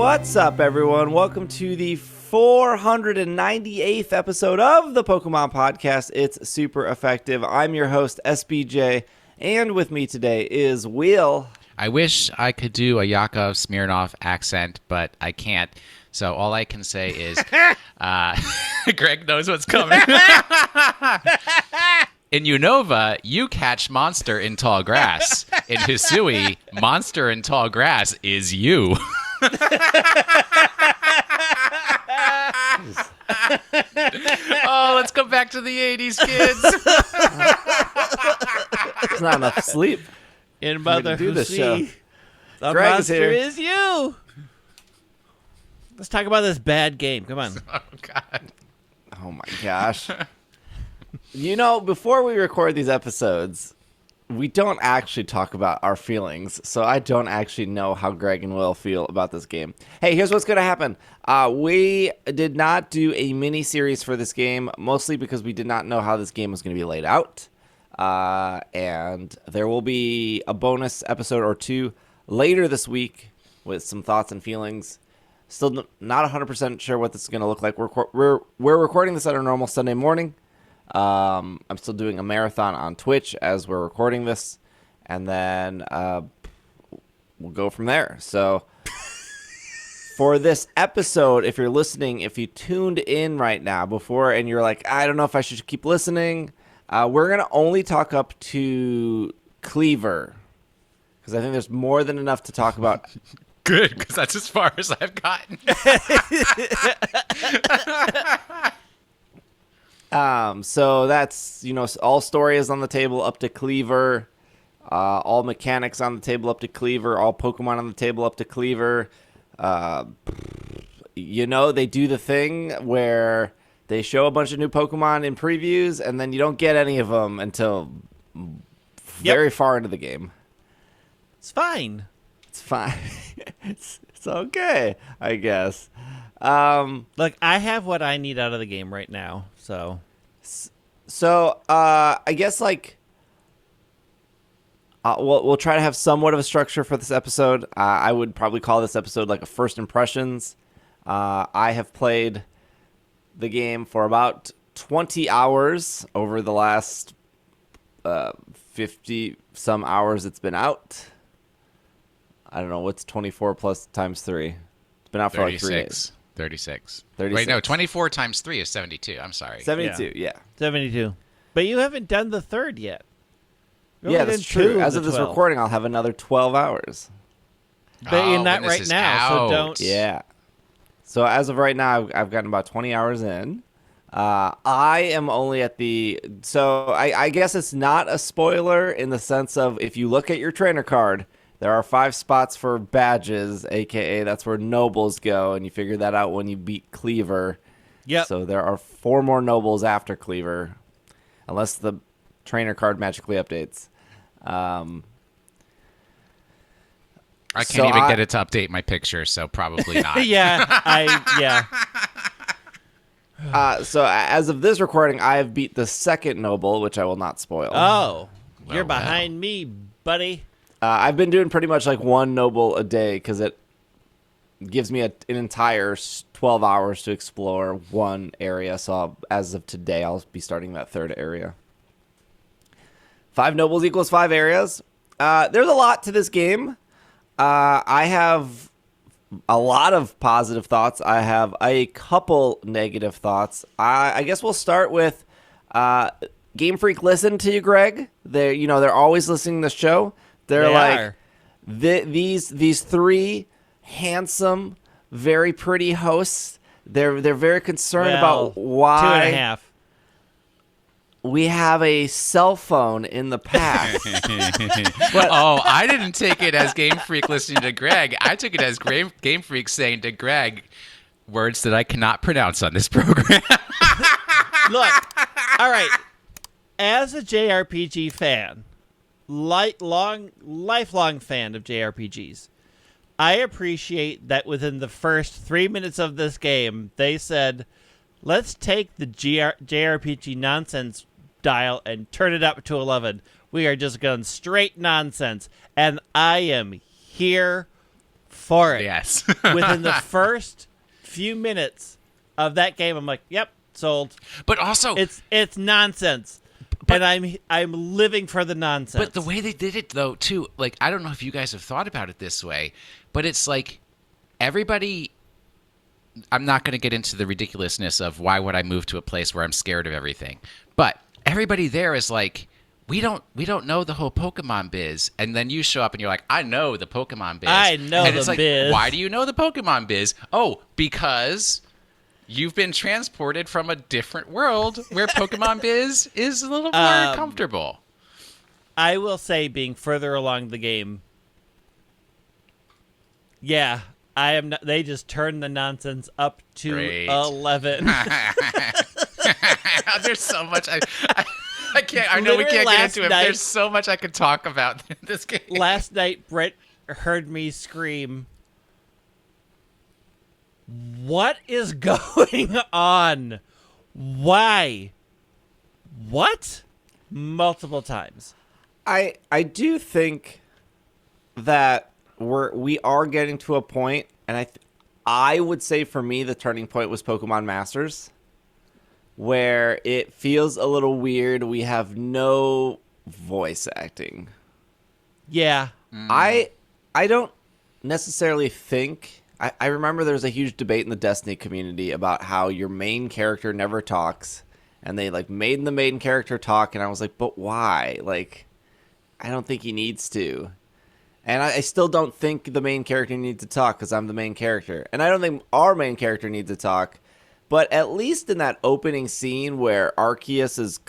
What's up, everyone? Welcome to the 498th episode of the Pokemon Podcast. It's super effective. I'm your host, SBJ, and with me today is Will. I wish I could do a Yakov Smirnoff accent, but I can't. So all I can say is, Greg knows what's coming. In Unova, you catch monster in tall grass. In Hisui, monster in tall grass is you. Oh, let's go back to the 80s, kids. It's not enough sleep. In Mother do this show. Husi, the Greg is monster here. is you. Let's talk about this bad game. Come on. Oh, God. Oh my gosh. You know, before we record these episodes, we don't actually talk about our feelings, so I don't actually know how Greg and Will feel about this game. Hey, here's what's going to happen. We did not do a mini-series for this game, mostly because we did not know how this game was going to be laid out. And there will be a bonus episode or two later this week with some thoughts and feelings. Still not 100% sure what this is going to look like. We're recording this on a normal Sunday morning. I'm still doing a marathon on Twitch as we're recording this, and then we'll go from there. So for this episode, if you're listening, if you tuned in right now before and you're like, I don't know if I should keep listening, we're going to only talk up to Kleavor, because I think there's more than enough to talk about. Good, because that's as far as I've gotten. So that's, all story is on the table up to Kleavor, all mechanics on the table up to Kleavor, all Pokemon on the table up to Kleavor. They do the thing where they show a bunch of new Pokemon in previews, and then you don't get any of them until very far into the game. It's fine. It's fine. It's okay, I guess. Look, I have what I need out of the game right now, so. I guess, we'll try to have somewhat of a structure for this episode. I would probably call this episode like a first impressions. I have played the game for about 20 hours over the last 50-some hours it's been out. I don't know, what's 24 plus times 3? It's been out for like 3 days. 36. 36. Wait, no, 24 times 3 is 72. I'm sorry. 72, yeah. 72. But you haven't done the third yet. You've Yeah, only that's done 2 true. As of the this 12. recording, I'll have another 12 hours. But you're not when this right is now, so out. don't. Yeah. So as of right now, I've gotten about 20 hours in. I am only at the... So I guess it's not a spoiler in the sense of if you look at your trainer card, there are 5 spots for badges, a.k.a. that's where nobles go, and you figure that out when you beat Kleavor. Yep. So there are 4 more nobles after Kleavor, unless the trainer card magically updates. I can't even get it to update my picture, so probably not. Yeah. So as of this recording, I have beat the second noble, which I will not spoil. Oh, you're Well. behind me, buddy. I've been doing pretty much like 1 noble a day because it gives me an entire 12 hours to explore 1 area. So as of today, I'll be starting that 3rd area. 5 nobles equals 5 areas. There's a lot to this game. I have a lot of positive thoughts. I have a couple negative thoughts. I guess we'll start with Game Freak listened to you, Greg. They're always listening to the show. They're They like are. these 3 handsome, very pretty hosts. They're very concerned about why 2.5. we have a cell phone in the past. Oh, I didn't take it as Game Freak listening to Greg. I took it as Game Freak saying to Greg words that I cannot pronounce on this program. Look, all right. As a JRPG fan, lifelong fan of JRPGs, I appreciate that within the first 3 minutes of this game, they said, let's take the JRPG nonsense dial and turn it up to 11. We are just going straight nonsense. And I am here for it. Yes. Within the first few minutes of that game, I'm like, yep, sold. But also, It's nonsense. And I'm living for the nonsense. but the way they did it, though, too, like, I don't know if you guys have thought about it this way, but it's like everybody. I'm not going to get into the ridiculousness of why would I move to a place where I'm scared of everything, but everybody there is like, we don't know the whole Pokemon biz, and then you show up and you're like, I know the Pokemon biz. I know and the it's like, biz. why do you know the Pokemon biz? Oh, because you've been transported from a different world where Pokemon biz is a little more comfortable. I will say, being further along the game, yeah, I am. Not, they just turned the nonsense up to Great. 11. There's so much I can't. I know we can't get into it. But there's so much I could talk about in this game. Last night, Brett heard me scream, "What is going on? Why? What?" Multiple times. I do think that we are getting to a point, and I would say for me the turning point was Pokemon Masters, where it feels a little weird. We have no voice acting. Yeah. I don't necessarily think. I remember there was a huge debate in the Destiny community about how your main character never talks, and they like made the main character talk, and I was like, but why? Like, I don't think he needs to. And I still don't think the main character needs to talk because I'm the main character. And I don't think our main character needs to talk. But at least in that opening scene where Arceus is,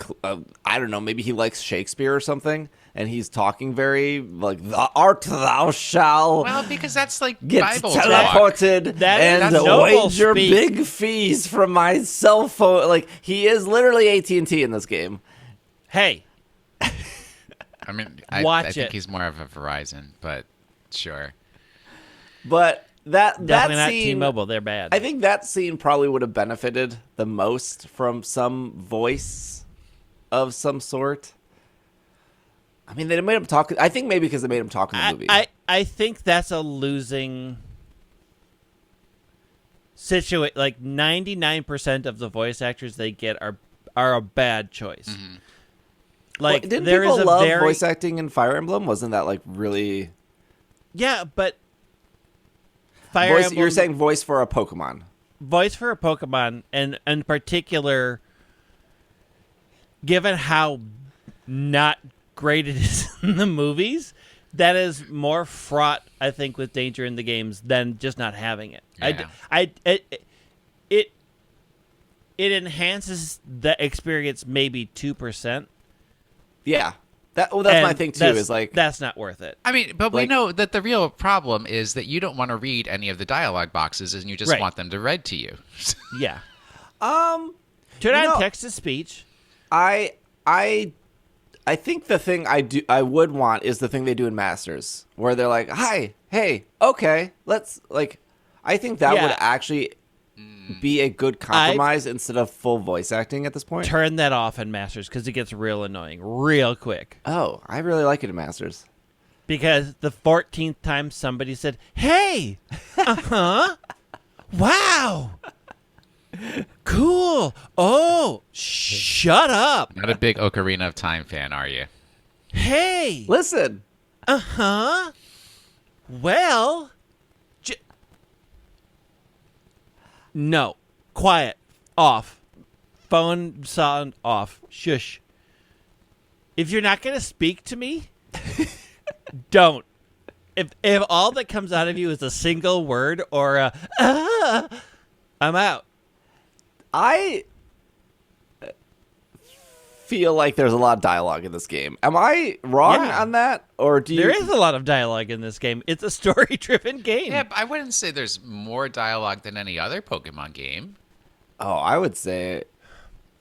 I don't know, maybe he likes Shakespeare or something, and he's talking very, like, the art thou shall Well, because that's like get Bible talk. teleported That's and noble wager speak. big fees from my cell phone. Like, he is literally AT&T in this game. Hey, I mean, Watch I think it. he's more of a Verizon, but sure. But that definitely not scene, T-Mobile. They're bad. I think that scene probably would have benefited the most from some voice of some sort. I mean, they made him talk. I think maybe because they made him talk in the movie. I think that's a losing situation. Like 99% of the voice actors they get are a bad choice. Mm-hmm. Like Well, didn't there people is a love very voice acting in Fire Emblem? Wasn't that like really yeah, but Fire voice? Emblem, You're saying voice for a Pokemon? voice for a Pokemon, and in particular, given how not great it is in the movies, that is more fraught, I think, with danger in the games than just not having it. Yeah. It enhances the experience maybe 2%. Yeah, that's my and thing too. that's- Is like that's not worth it. I mean, but we Like- know that the real problem is that you don't want to read any of the dialogue boxes, and you just Right. want them to read to you. Yeah, um. turn on know- text to speech. I think the thing I would want is the thing they do in Masters, where they're like, "Hi, hey, okay, let's like." I think that Yeah. would actually be a good compromise instead of full voice acting at this point. Turn that off in Masters because it gets real annoying real quick. Oh, I really like it in Masters. Because the 14th time somebody said, "Hey, wow, cool, oh, shut up, Not a big Ocarina of Time fan, are you? hey, Listen, well, no, quiet, off, phone sound off, shush. If you're not going to speak to me, don't. If all that comes out of you is a single word or a, I'm out. I feel like there's a lot of dialogue in this game. Am I wrong Yeah. on that, or do you? There is a lot of dialogue in this game. It's a story-driven game. Yeah, but I wouldn't say there's more dialogue than any other Pokemon game. Oh, I would say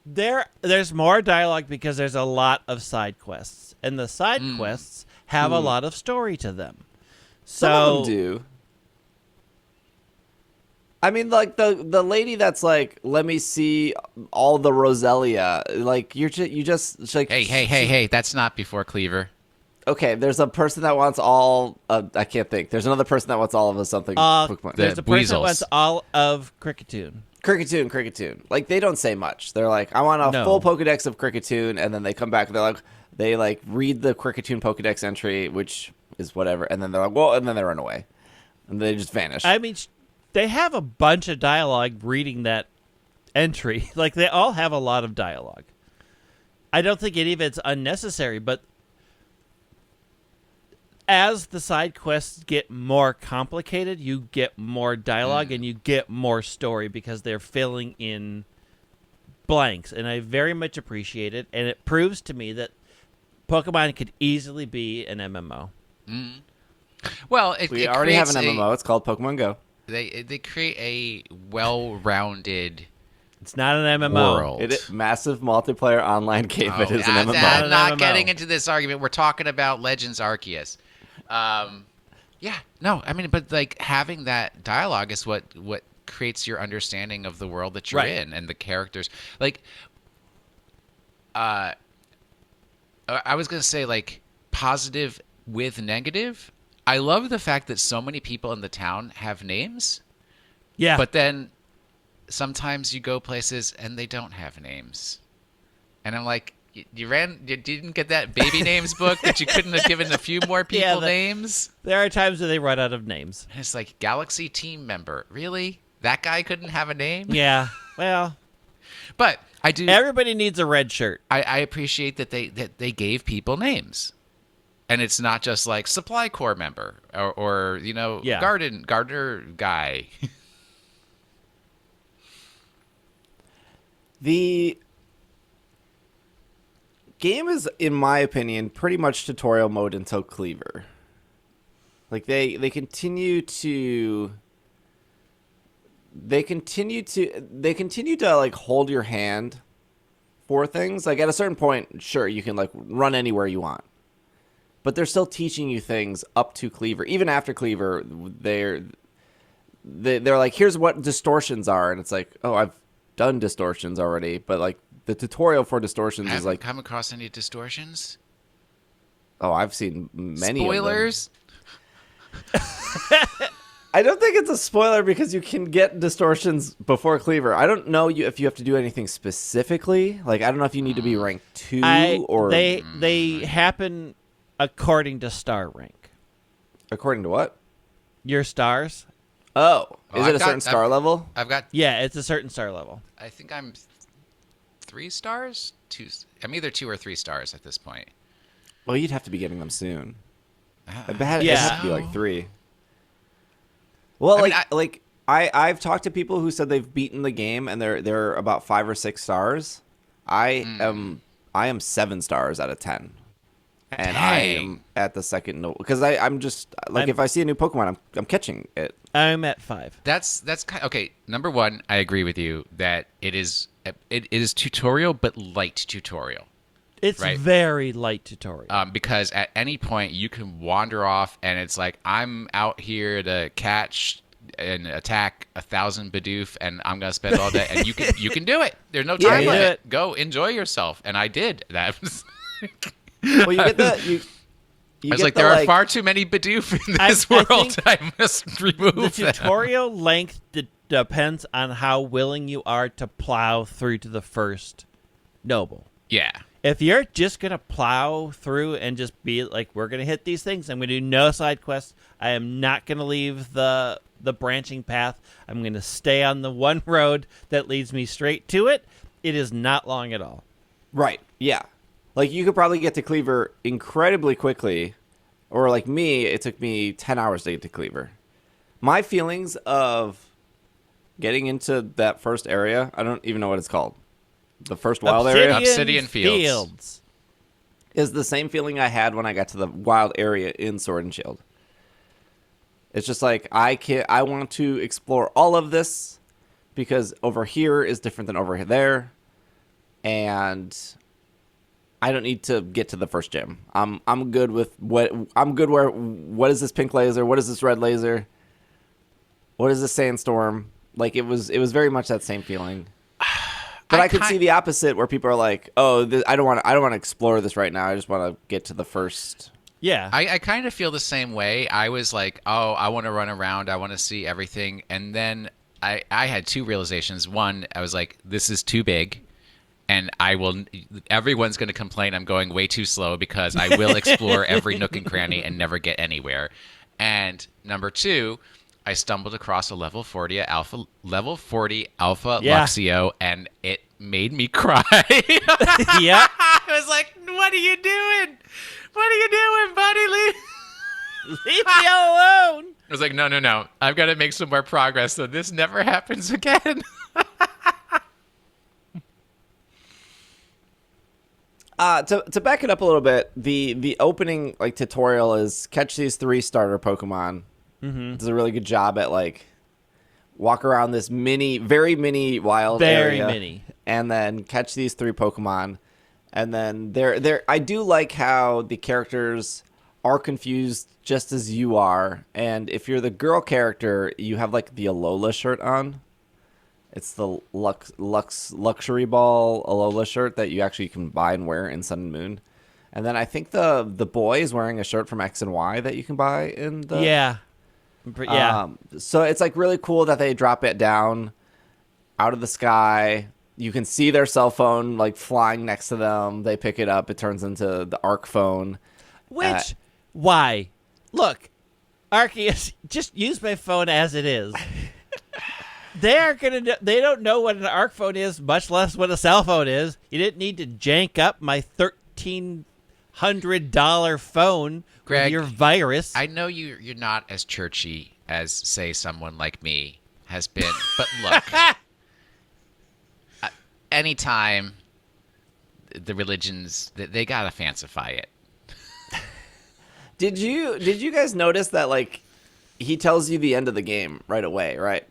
There's more dialogue because there's a lot of side quests, and the side quests have a lot of story to them. So some of them do. I mean, like the lady that's like, let me see all the Roselia. Like you just it's like, Hey, that's not before Kleavor. Okay, there's a person that wants all. I can't think. There's another person that wants all of us something. Pokemon. There's a person Weasels. that wants all of Cricketune. Cricketune. Like, they don't say much. They're like, I want a full Pokedex of Cricketune, and then they come back and they read the Cricketune Pokedex entry, which is whatever, and then they're like, well, and then they run away, and they just vanish. I mean, they have a bunch of dialogue reading that entry. Like, they all have a lot of dialogue. I don't think any of it's unnecessary, but as the side quests get more complicated, you get more dialogue and you get more story because they're filling in blanks, and I very much appreciate it, and it proves to me that Pokemon could easily be an MMO. Well, we already have an MMO. It's called Pokemon Go. They create a well-rounded. It's not an MMO. World. It is massive multiplayer online game. It is an MMO. I'm not MMO. getting into this argument. We're talking about Legends Arceus. Yeah, no, I mean, but like having that dialogue is what creates your understanding of the world that you're in and the characters. Like, I was gonna say like positive with negative. I love the fact that so many people in the town have names. Yeah, But then sometimes you go places and they don't have names, and I'm like, you didn't get that baby names book that you couldn't have given a few more people names. there are times where they run out of names. And it's like Galaxy team member, really? That guy couldn't have a name? Yeah, well, But I do. everybody needs a red shirt. I appreciate that they gave people names, and it's not just like supply corps member or gardener guy. The game is, in my opinion, pretty much tutorial mode until Kleavor. Like, they continue to like hold your hand for things. Like, at a certain point, sure, you can like run anywhere you want, but they're still teaching you things up to Kleavor. Even after Kleavor, they're like, here's what distortions are, and it's like, oh, I've done distortions already, but like the tutorial for distortions is like, come across any distortions? oh, I've seen many Spoilers? of them. I don't think it's a spoiler because you can get distortions before Kleavor. I don't know if you have to do anything specifically. Like, I don't know if you need to be rank 2 or They happen according to star rank. according to what? Your stars? Oh, is it I've a got- certain star level? I've got. Yeah, it's a certain star level. I think I'm 3 stars. I'm either 2 or 3 stars at this point. Well, you'd have to be getting them soon. I bet it Yeah. has to be like 3. Well, I mean, I've talked to people who said they've beaten the game and they're about 5 or 6 stars. I am 7 stars out of 10, and I am at the second because I'm just like, if I see a new Pokemon, I'm catching it. I'm at 5. That's kind okay. Number one, I agree with you that it is tutorial, but light tutorial. It's Right. very light tutorial. Because at any point you can wander off, and it's like, I'm out here to catch and attack 1,000 Bidoof, and I'm gonna spend all day, and you can do it. There's no time you do limit. it. Go enjoy yourself, and I did. That was. Well, you get the I was like, there are far too many Bidoof in this I world. think I must remove the them. tutorial length depends on how willing you are to plow through to the first noble. Yeah. If you're just going to plow through and just be like, we're going to hit these things, I'm going to do no side quests, I am not going to leave the branching path, I'm going to stay on the one road that leads me straight to it, it is not long at all. Right. Yeah. Like, you could probably get to Kleavor incredibly quickly, or like me, it took me 10 hours to get to Kleavor. My feelings of getting into that first area, I don't even know what it's called. The first wild area Obsidian Fields. is the same feeling I had when I got to the wild area in Sword and Shield. It's just like, I want to explore all of this because over here is different than over there, and I don't need to get to the first gym. I'm good with what is this pink laser? What is this red laser? What is this sandstorm? Like, it was very much that same feeling. But I could see the opposite, where people are like, "Oh, I don't want to explore this right now. I just want to get to the first Yeah. I kind of feel the same way. I was like, oh, I want to run around. I want to see everything. And then I had two realizations. One, I was like, this is too big. And everyone's going to complain I'm going way too slow because I will explore every nook and cranny and never get anywhere. And number two, I stumbled across a level 40 alpha Luxio, and it made me cry. Yeah. I was like, what are you doing? What are you doing, buddy? Leave me alone. I was like, no. I've got to make some more progress so this never happens again. To back it up a little bit, the opening like tutorial is catch these 3 starter Pokemon. Mm-hmm. Does a really good job at like walk around this very mini wild area, and then catch these 3 Pokemon. And then I do like how the characters are confused just as you are. And if you're the girl character, you have like the Alola shirt on. It's the luxury ball Alola shirt that you actually can buy and wear in Sun and Moon. And then I think the boy is wearing a shirt from X and Y that you can buy in the Yeah. So it's like really cool that they drop it down out of the sky. You can see their cell phone like flying next to them. They pick it up. It turns into the Arc phone. Why? Look, Arceus, just use my phone as it is. They don't know what an Arc phone is, much less what a cell phone is. You didn't need to jank up my $1,300 phone, Greg, with your virus. I know you're not as churchy as, say, someone like me has been, but look, anytime the religions, they gotta fancify it. Did you guys notice that like he tells you the end of the game right away, right?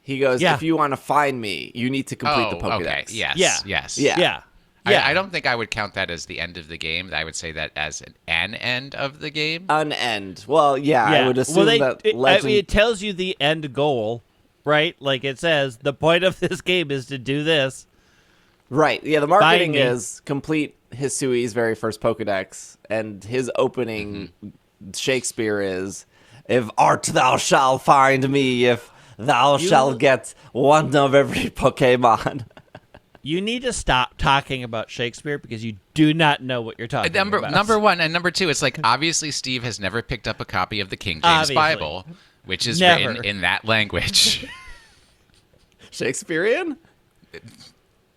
He goes, if you want to find me, you need to complete the Pokédex. Okay. Yes. Yeah. Yes. Yeah. I don't think I would count that as the end of the game. I would say that as an end of the game. An end. Well, yeah. I would assume it tells you the end goal, right? Like it says, the point of this game is to do this. Right. Yeah, the marketing is complete Hisui's very first Pokédex, and his opening Shakespeare is, if art thou shall find me, if thou shall get one of every Pokemon. You need to stop talking about Shakespeare because you do not know what you're talking about. Number one, and number two, it's like obviously Steve has never picked up a copy of the King James Bible, which is written in that language. Shakespearean?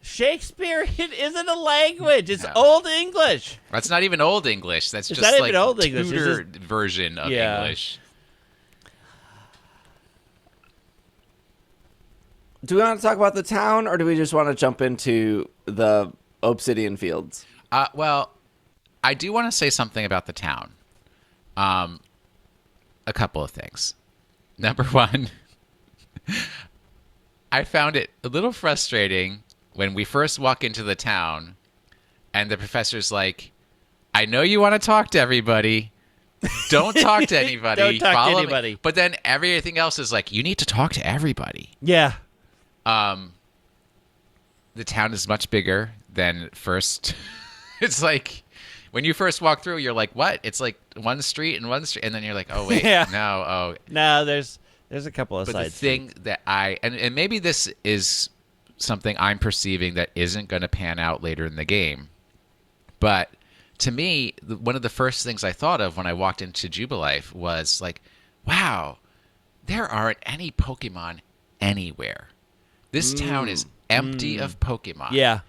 Shakespearean isn't a language. It's Old English. That's not even Old English. That's just not like even Old English. Tudor version of English. Do we want to talk about the town, or do we just want to jump into the Obsidian Fields? Well, I do want to say something about the town. A couple of things. Number one, I found it a little frustrating when we first walk into the town and the professor's like, I know you want to talk to everybody. Don't talk to anybody. Don't talk Follow to anybody. Me. But then everything else is like, you need to talk to everybody. Yeah. The town is much bigger than first. It's like when you first walk through, you're like, what? It's like one street, and then you're like, oh wait, no, there's a couple of but sides. The thing that and maybe this is something I'm perceiving that isn't going to pan out later in the game, but to me, one of the first things I thought of when I walked into Jubilife was like, wow, there aren't any Pokemon anywhere. This town is empty of Pokemon. Yeah.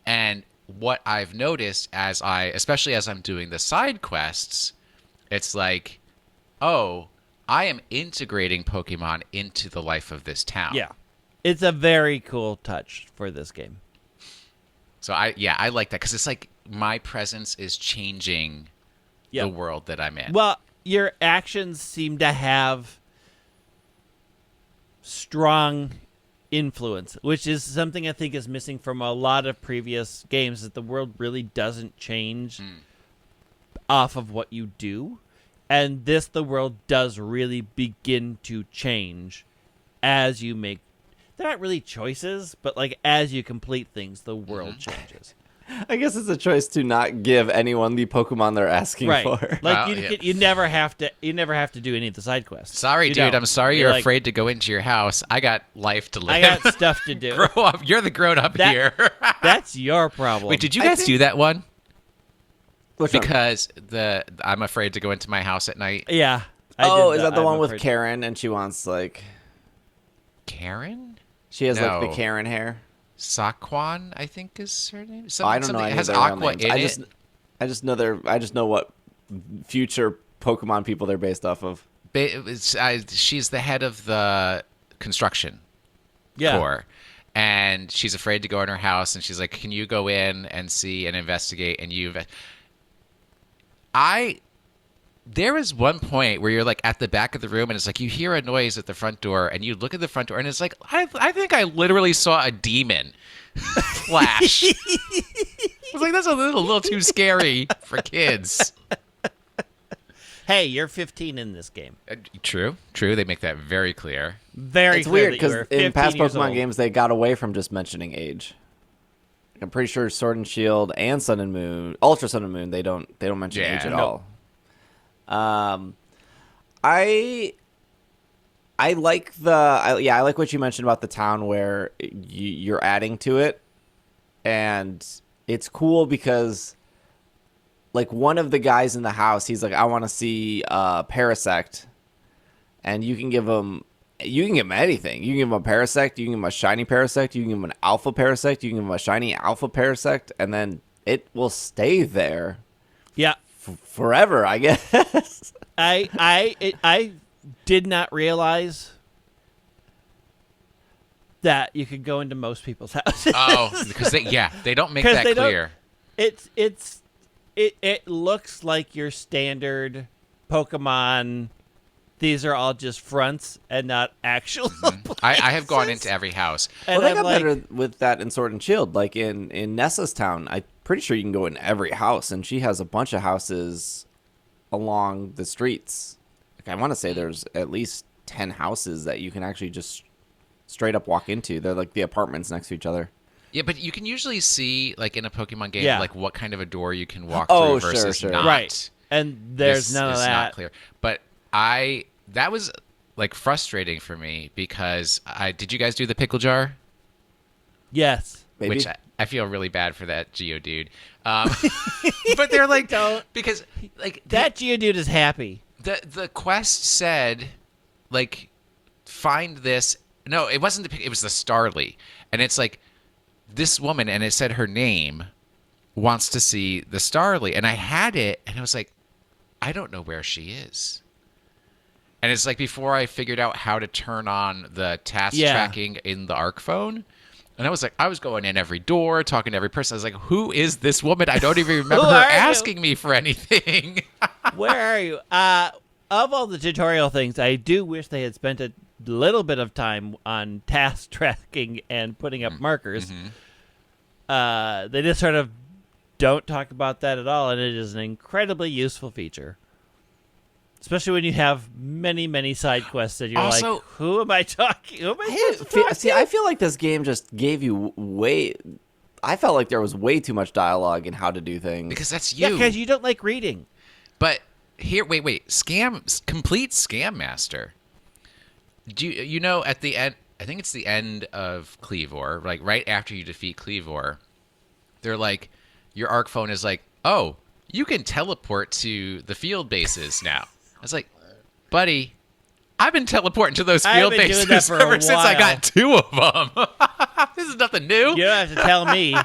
And what I've noticed especially as I'm doing the side quests, it's like, oh, I am integrating Pokemon into the life of this town. Yeah. It's a very cool touch for this game. So I like that because it's like my presence is changing the world that I'm in. Well, your actions seem to have strong influence, which is something I think is missing from a lot of previous games, that the world really doesn't change off of what you do. And the world does really begin to change as you make, they're not really choices, but like as you complete things, the world changes. I guess it's a choice to not give anyone the Pokemon they're asking Right. for. Like you never have to do any of the side quests. Sorry, You dude. don't. I'm sorry you're afraid to go into your house. I got life to live. I got stuff to do. Grow up. You're the grown up here. That's your problem. Wait, did you guys do that one? Which one? Because I'm afraid to go into my house at night. Yeah. Is that the one with Karen and she wants like Karen? she has like No. the Karen hair? Saquon, I think is her name. I don't know. It Any has of their real Aqua names. in it. I just know what future Pokemon people they're based off of. She's the head of the construction Yeah. corps, and she's afraid to go in her house. And she's like, "Can you go in and see and investigate?" And there was one point where you're like at the back of the room, and it's like you hear a noise at the front door, and you look at the front door, and it's like I think I literally saw a demon flash. I was like, that's a little too scary for kids. Hey, you're 15 in this game. True. They make that very clear. Very It's clear weird that you because were in 15 past years Pokemon old. games they got away from just mentioning age. I'm pretty sure Sword and Shield and Sun and Moon, Ultra Sun and Moon, they don't mention age at all. I like I like what you mentioned about the town where you're adding to it, and it's cool because like one of the guys in the house, he's like, I want to see Parasect, and you can give him anything. You can give him a Parasect, you can give him a shiny Parasect, you can give him an Alpha Parasect, you can give him a shiny Alpha Parasect, and then it will stay there. Yeah. Forever, I guess. I did not realize that you could go into most people's houses. Oh, because they don't make 'Cause that they don't- clear. It looks like your standard Pokemon. These are all just fronts and not actual. I have gone places. into every house. And Well, they I'm got like, better with that in Sword and Shield. Like in Nessa's town, I'm pretty sure you can go in every house, and she has a bunch of houses along the streets. Like I want to say there's at least 10 houses that you can actually just straight up walk into. They're like the apartments next to each other. Yeah, but you can usually see, like in a Pokemon game, Yeah. like what kind of a door you can walk Oh, through sure, versus sure. not. Right. And there's This none of is that. not clear. But that was like frustrating for me because did you guys do the pickle jar? Yes. Maybe. Which I feel really bad for that Geodude. But they're like, Don't. because like That Geodude is happy. the quest said, like, find this. No, it wasn't it was the Starly, and it's like this woman, and it said her name wants to see the Starly, and I had it, and I was like, I don't know where she is. And it's like before I figured out how to turn on the task tracking in the Arc phone. And I was like, I was going in every door, talking to every person. I was like, who is this woman? I don't even remember Who her are you? asking me for anything. Where are you? Of all the tutorial things, I do wish they had spent a little bit of time on task tracking and putting up markers. They just sort of don't talk about that at all, and it is an incredibly useful feature. Especially when you have many, many side quests and you're Also- like, who am I talking? Who am I supposed to talk See, to? I feel like this game just gave you I felt like there was way too much dialogue in how to do things. Because that's Yeah, you. because you don't like reading. But here, wait, complete Scam Master. Do you know at the end? I think it's the end of Kleavor, like right after you defeat Kleavor. They're like, your Arc phone is like, oh, you can teleport to the field bases now. I was like, buddy, I've been teleporting to those I've field been doing bases that for a ever since I while. got 2 of them. This is nothing new. You don't have to tell me.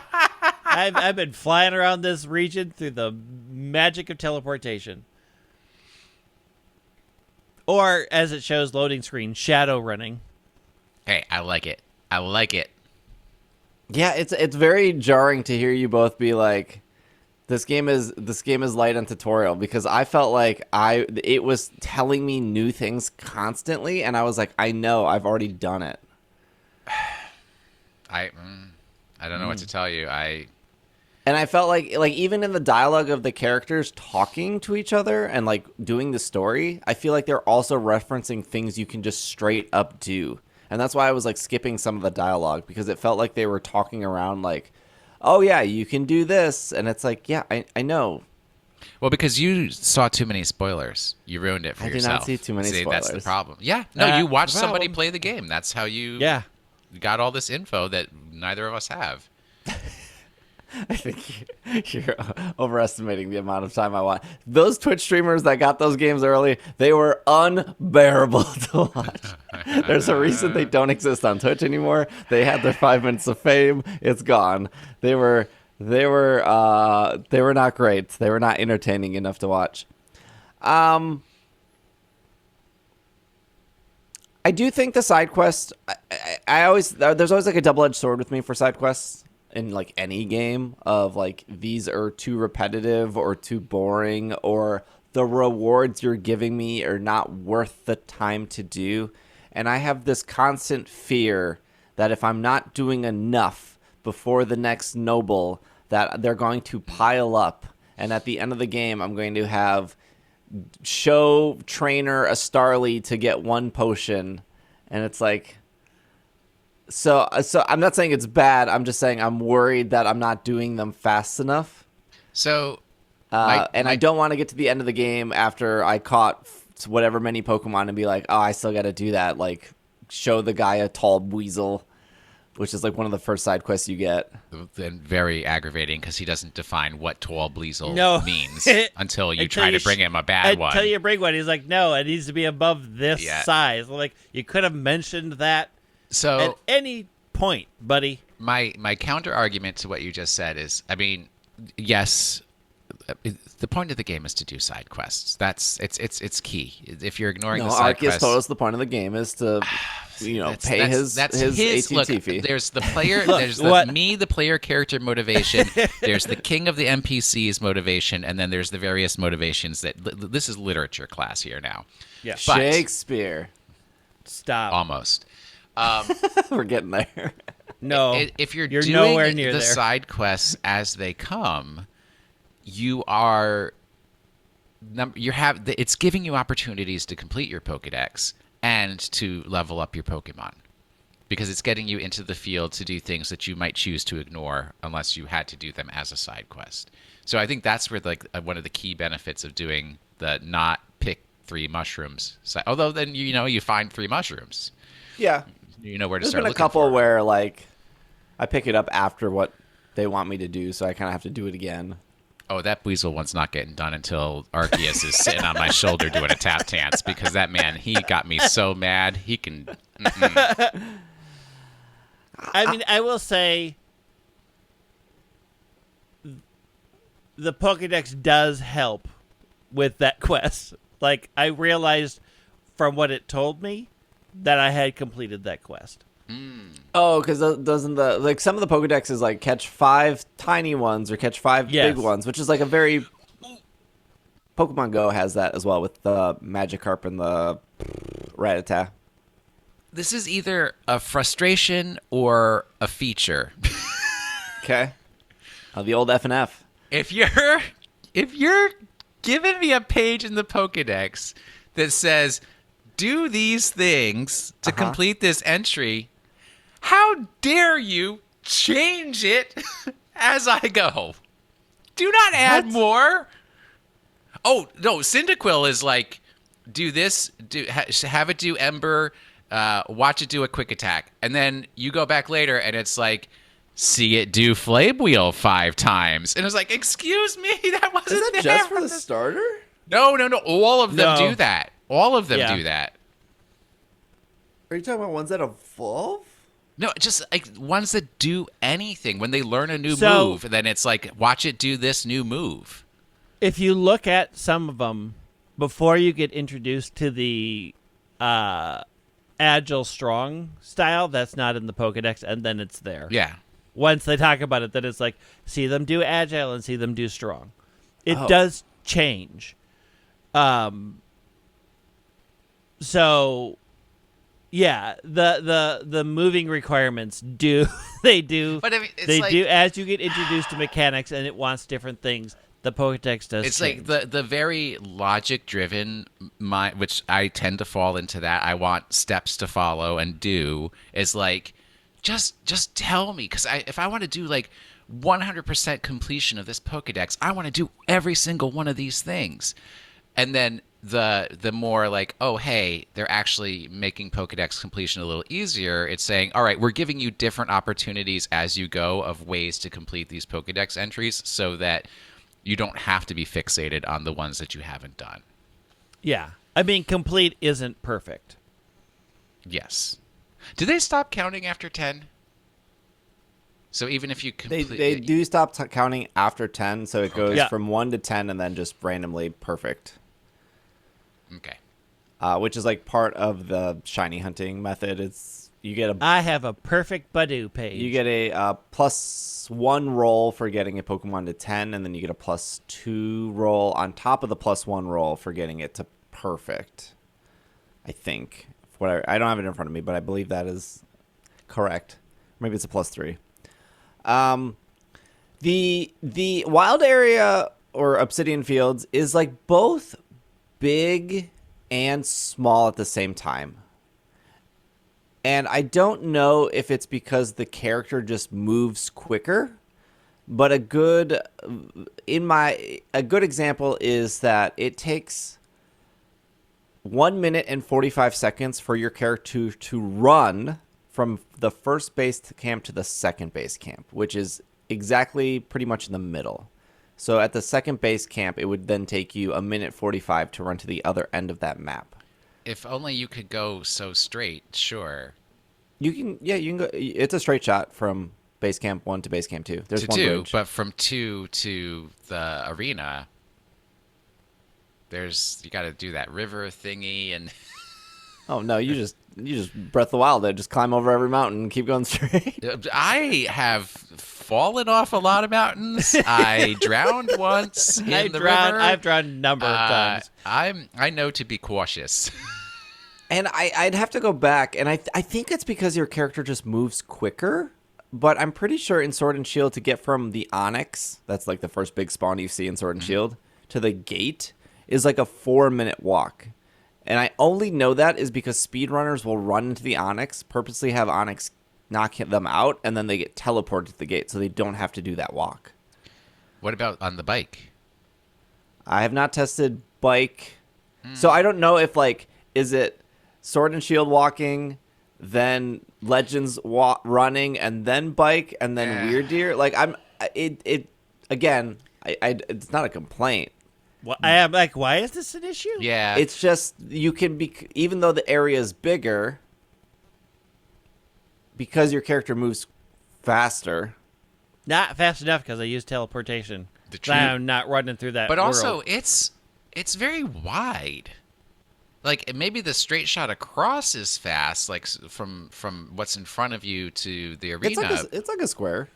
I've been flying around this region through the magic of teleportation. Or, as it shows loading screen, shadow running. Hey, I like it. I like it. Yeah, it's very jarring to hear you both be like, this game is light on tutorial, because I felt like it was telling me new things constantly, and I was like, I know, I've already done it. I don't know what to tell you. And I felt like even in the dialogue of the characters talking to each other and like doing the story, I feel like they're also referencing things you can just straight up do. And that's why I was like skipping some of the dialogue, because it felt like they were talking around like, oh yeah, you can do this, and it's like, yeah, I know. Well, because you saw too many spoilers. You ruined it for I did yourself. not see too many That's the spoilers. problem. Yeah. No, you watched the somebody problem. play the game. That's how you got all this info that neither of us have. I think you're overestimating the amount of time I watched. Those Twitch streamers that got those games early, they were unbearable to watch. There's a reason they don't exist on Twitch anymore. They had their 5 minutes of fame. It's gone. They were not great. They were not entertaining enough to watch. I do think the side quests. There's always like a double-edged sword with me for side quests in like any game of like these are too repetitive or too boring or the rewards you're giving me are not worth the time to do. And I have this constant fear that if I'm not doing enough before the next noble, that they're going to pile up. And at the end of the game, I'm going to have show trainer a Starly to get one potion. And it's like, so I'm not saying it's bad. I'm just saying I'm worried that I'm not doing them fast enough. So, I don't want to get to the end of the game after I caught whatever many Pokemon and be like, oh, I still got to do that. Like, show the guy a tall weasel, which is like one of the first side quests you get. then very aggravating because he doesn't define what tall Bleasel means until you try to bring him a bad one. Until you bring one, he's like, no, it needs to be above this size. Like, you could have mentioned that at any point, buddy. My counter argument to what you just said is, I mean, yes, the point of the game is to do side quests. It's key. If you're ignoring the side quests, Arceus told us the point of the game is to pay his AT&T fee. There's the player. There's the player character motivation. There's the king of the NPC's motivation, and then there's the various motivations that this is literature class here now. Yeah, but, Shakespeare. Stop. Almost. We're getting there. No, if you're doing nowhere near the there. side quests as they come, you are it's giving you opportunities to complete your Pokédex and to level up your Pokemon, because it's getting you into the field to do things that you might choose to ignore unless you had to do them as a side quest. So I think that's where one of the key benefits of doing the not pick 3 mushrooms. Although then you find 3 mushrooms. Yeah. You know where to There's start been a looking couple for. where like I pick it up after what they want me to do, so I kind of have to do it again. Oh, that Weasel one's not getting done until Arceus is sitting on my shoulder doing a tap dance, because that man, he got me so mad. He can... I mean, I will say the Pokédex does help with that quest. Like, I realized from what it told me that I had completed that quest. Oh, because doesn't some of the Pokédexes like catch 5 tiny ones or catch 5 big ones, which is like a very... Pokemon Go has that as well with the Magikarp and the Rattata. This is either a frustration or a feature. Okay. The old FNF. If you're giving me a page in the Pokédex that says, do these things to complete this entry, how dare you change it as I go? Do not add more. Oh, no, Cyndaquil is like, do this, have it do Ember, watch it do a quick attack. And then you go back later and it's like, see it do Flame Wheel 5 times. And it's like, excuse me, that wasn't Is that there. just for the starter? No. All of them do that. All of them do that. Are you talking about ones that evolve? No, just like ones that do anything. When they learn a new move, then it's like, watch it do this new move. If you look at some of them before you get introduced to the agile strong style, that's not in the Pokédex, and then it's there. Yeah. Once they talk about it, then it's like, see them do agile and see them do strong. It does change. So, yeah, the moving requirements do But I mean, it's do as you get introduced to mechanics and it wants different things. The Pokédex does. It's change. like the very logic driven mind, which I tend to fall into that. I want steps to follow and do, is like, just tell me, because if I want to do like 100% completion of this Pokedex, I want to do every single one of these things. And then the more like, oh, hey, they're actually making Pokedex completion a little easier. It's saying, all right, we're giving you different opportunities as you go of ways to complete these Pokedex entries so that you don't have to be fixated on the ones that you haven't done. Yeah. I mean, complete isn't perfect. Yes. Did they stop counting after 10? So even if you complete... They do stop counting after 10, so it goes Yeah. from 1 to 10 and then just randomly perfect. Okay. Which is like part of the shiny hunting method. I have a perfect Badoo page. You get a +1 roll for getting a Pokemon to 10, and then you get a +2 roll on top of the +1 roll for getting it to perfect. I think. I don't have it in front of me, but I believe that is correct. Maybe it's a +3. The wild area or Obsidian Fields is like both big and small at the same time. And I don't know if it's because the character just moves quicker, but a good example is that it takes 1 minute and 45 seconds for your character to run from the first base camp to the second base camp, which is exactly pretty much in the middle. So at the second base camp, it would then take you 1 minute 45 to run to the other end of that map. If only you could go so straight, sure. You can go. It's a straight shot from base camp 1 to base camp 2. There's to one 2, bridge. but from 2 to the arena, you got to do that river thingy, and Oh no, you just Breath of the Wild it. Just climb over every mountain and keep going straight. I have fallen off a lot of mountains. I drowned once in the river. I've drowned a number of times. I know to be cautious. And I'd have to go back, and I think it's because your character just moves quicker. But I'm pretty sure in Sword and Shield to get from the Onyx, that's like the first big spawn you see in Sword and Shield, to the gate is like a 4-minute walk. And I only know that is because speedrunners will run into the Onyx, purposely have Onyx knock them out, and then they get teleported to the gate, so they don't have to do that walk. What about on the bike? I have not tested bike. So I don't know if, like, is it Sword and Shield walking, then Legends running, and then bike, and then Weird Deer? Like, again, it's not a complaint. Well, I am like, why is this an issue? Yeah. It's just you can be, even though the area is bigger, because your character moves faster. Not fast enough because I use teleportation. The I'm not running through that. But world. also, it's very wide. Like maybe the straight shot across is fast, like from what's in front of you to the arena. It's like a square.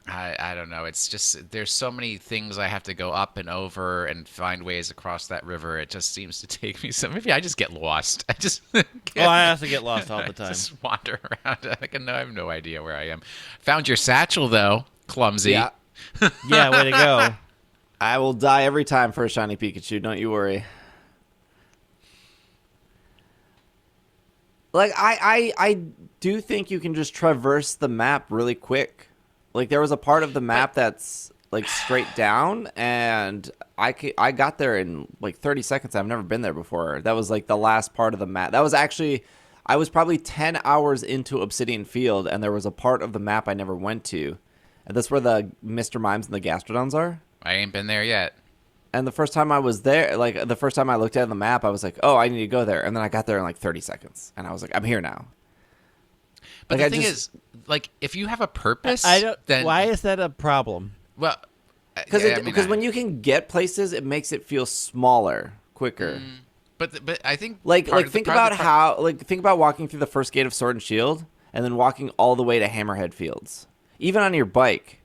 I don't know. It's just there's so many things I have to go up and over and find ways across that river. It just seems to take me so. Maybe I just get lost. I just I also get lost all the time. Just wander around. I have no idea where I am. Found your satchel though, clumsy. Yeah. Yeah, way to go. I will die every time for a shiny Pikachu. Don't you worry. Like I do think you can just traverse the map really quick. Like there was a part of the map that's like straight down, and I got there in like 30 seconds. I've never been there before. That was like the last part of the map. That was actually, I was probably 10 hours into Obsidian Field, and there was a part of the map I never went to. And that's where the Mr. Mimes and the Gastrodons are. I ain't been there yet. And the first time I was there, like the first time I looked at the map, I was like, oh, I need to go there. And then I got there in like 30 seconds. And I was like, I'm here now. But Like, the I thing just- is, like, if you have a purpose, I don't. then Why is that a problem? well, Because when you can get places, it makes it feel smaller, quicker. but I think Like part of the think part- about think about walking through the first gate of Sword and Shield, and then walking all the way to Hammerhead Fields. Even on your bike,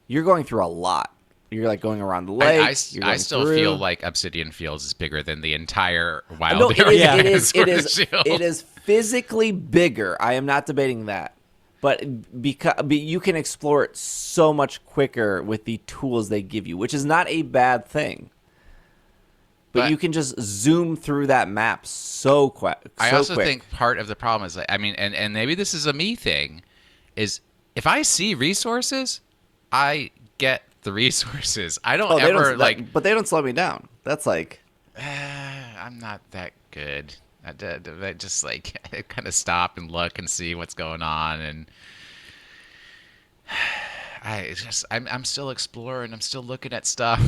you're going through a lot. You're like going around the lake. I still feel like Obsidian Fields is bigger than the entire wild no, area. it in is. Sword and Shield. It is physically bigger. I am not debating that, but you can explore it so much quicker with the tools they give you, which is not a bad thing. But you can just zoom through that map so quick. I also think part of the problem is, like, I mean, and maybe this is a me thing, is if I see resources, I get the resources. I don't but they don't slow me down. That's like, I'm not that good. I just like I kind of stop and look and see what's going on, and I'm still exploring. I'm still looking at stuff.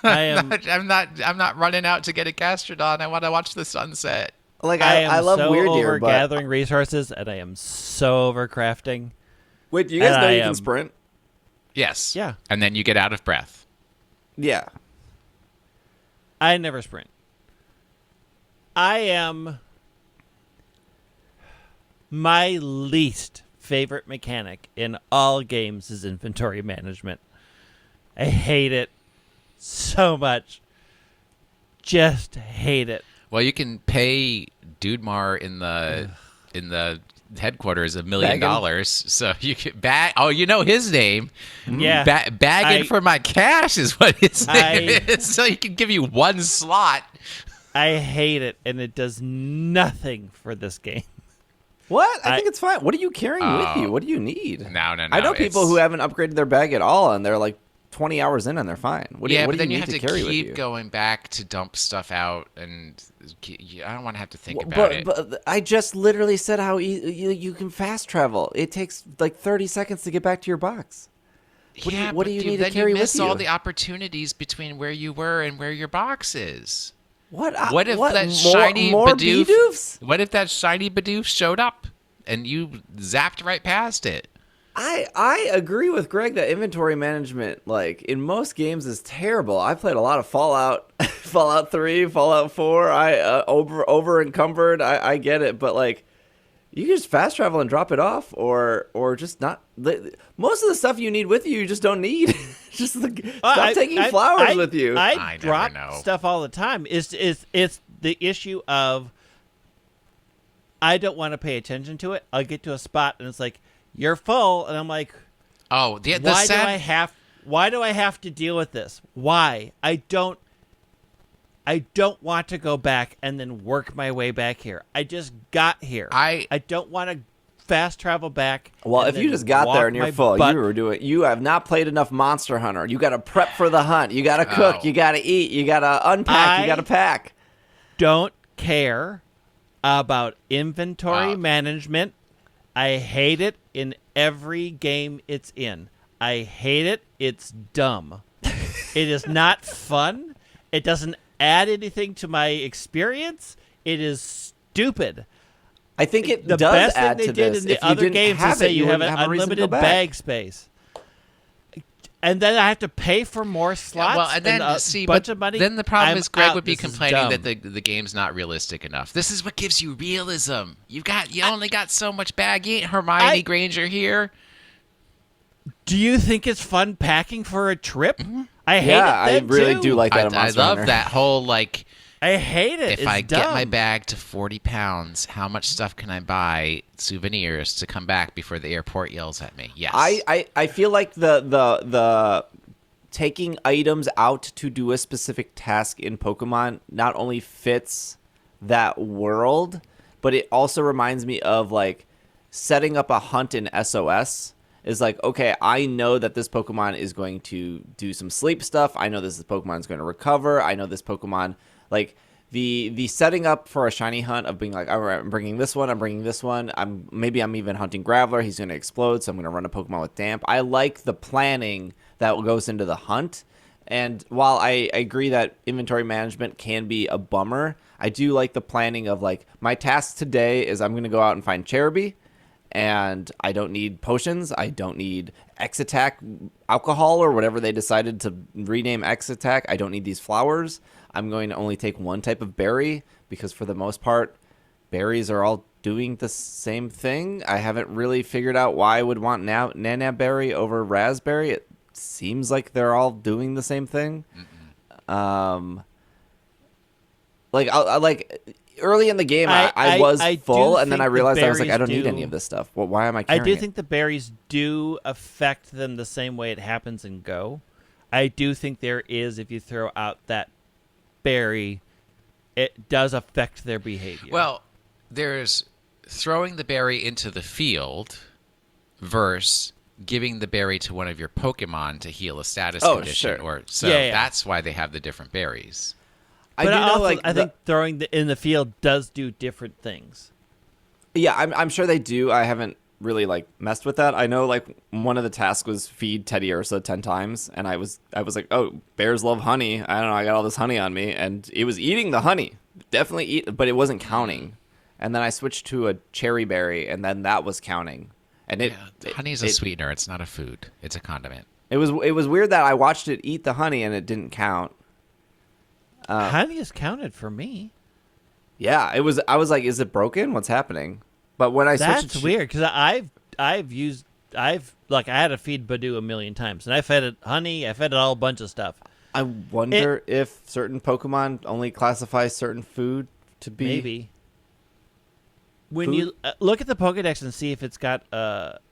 I'm not running out to get a gastrodon. I want to watch the sunset. Like I love so Weird over Deer, but gathering resources, and I am so over crafting. wait, do you guys know you can sprint? Yes. Yeah. And then you get out of breath. Yeah. I never sprint. My least favorite mechanic in all games is inventory management. I hate it so much. Just hate it. Well, you can pay Dudemar in the headquarters $1 million, so you can bag. Oh, you know his name. Yeah, bagging for my cash is what his name is. So he can give you one slot. I hate it, and it does nothing for this game. What? I think it's fine. What are you carrying with you? What do you need? No. I know people who haven't upgraded their bag at all, and they're like 20 hours in and they're fine. What do you then need you have to carry with you? keep going back to dump stuff out, and I don't want to have to think about it. But I just literally said how you can fast travel. It takes like 30 seconds to get back to your box. What do you need to carry with you? Then you miss all the opportunities between where you were and where your box is. What if that shiny Bidoof? What if that shiny Bidoof showed up and you zapped right past it? I agree with Greg that inventory management, like in most games, is terrible. I played a lot of Fallout, Fallout 3, Fallout 4. I over encumbered. I get it, but like you can just fast travel and drop it off, or just not. Most of the stuff you need with you just don't need. Just stop taking flowers with you. I drop stuff all the time. It's the issue of I don't want to pay attention to it. I'll get to a spot and it's like, you're full, and I'm like, oh, why do I have to deal with this? Why? I don't want to go back and then work my way back here. I just got here. I don't want to fast travel back. Well, if you just got there and you're full, you have not played enough Monster Hunter. You got to prep for the hunt. You got to cook. You got to eat. You got to unpack. You got to pack. Don't care about inventory management. I hate it in every game it's in. I hate it. It's dumb. It is not fun. It doesn't add anything to my experience. It is stupid. I think it the does best add thing to they did this. in the other games is say you have an unlimited bag space. And then I have to pay for more slots. Well, and then bunch of money. Then the problem is Greg would be This is complaining dumb. that the game's not realistic enough. This is what gives you realism. You only got so much bag. You ain't Hermione Granger here. Do you think it's fun packing for a trip? Mm-hmm. I hate it. I really do like that. I love that whole like. I hate it. If I get my bag to 40 pounds, how much stuff can I buy, souvenirs, to come back before the airport yells at me? Yes. I feel like the taking items out to do a specific task in Pokemon not only fits that world, but it also reminds me of like setting up a hunt in SOS. Is like, okay, I know that this Pokemon is going to do some sleep stuff. I know this Pokemon is going to recover. I know this Pokemon, like the setting up for a shiny hunt of being like, all right, I'm bringing this one. I'm bringing this one. I'm even hunting Graveler. He's going to explode, so I'm going to run a Pokemon with Damp. I like the planning that goes into the hunt. And while I agree that inventory management can be a bummer, I do like the planning of like, my task today is I'm going to go out and find Cherubi. And I don't need potions. I don't need X-Attack alcohol or whatever they decided to rename X-Attack. I don't need these flowers. I'm going to only take one type of berry because for the most part, berries are all doing the same thing. I haven't really figured out why I would want Nana Berry over Raspberry. It seems like they're all doing the same thing. Early in the game, I was full, and then I realized I was like, I don't need any of this stuff. Well, why am I carrying it? think the berries do affect them the same way it happens in Go. I do think there is, if you throw out that berry, it does affect their behavior. Well, there's throwing the berry into the field versus giving the berry to one of your Pokemon to heal a status condition. Sure. Or so Yeah. that's why they have the different berries. I but do know, also, I think throwing in the field does do different things. Yeah, I'm sure they do. I haven't really messed with that. I know one of the tasks was feed Teddy Ursa 10 times, and I was like, oh, bears love honey. I don't know, I got all this honey on me, and it was eating the honey. Definitely eat, but it wasn't counting. And then I switched to a cherry berry, and then that was counting. And honey's a sweetener. It's not a food. It's a condiment. It was weird that I watched it eat the honey and it didn't count. Honey is counted for me. Yeah, it was. I was like, is it broken? What's happening? But when I switched, That's weird because I had to feed Badoo a million times, and I fed it honey. I fed it all a bunch of stuff. I wonder if certain Pokemon only classify certain food to be Maybe when food? you look at the Pokedex and see if it's got but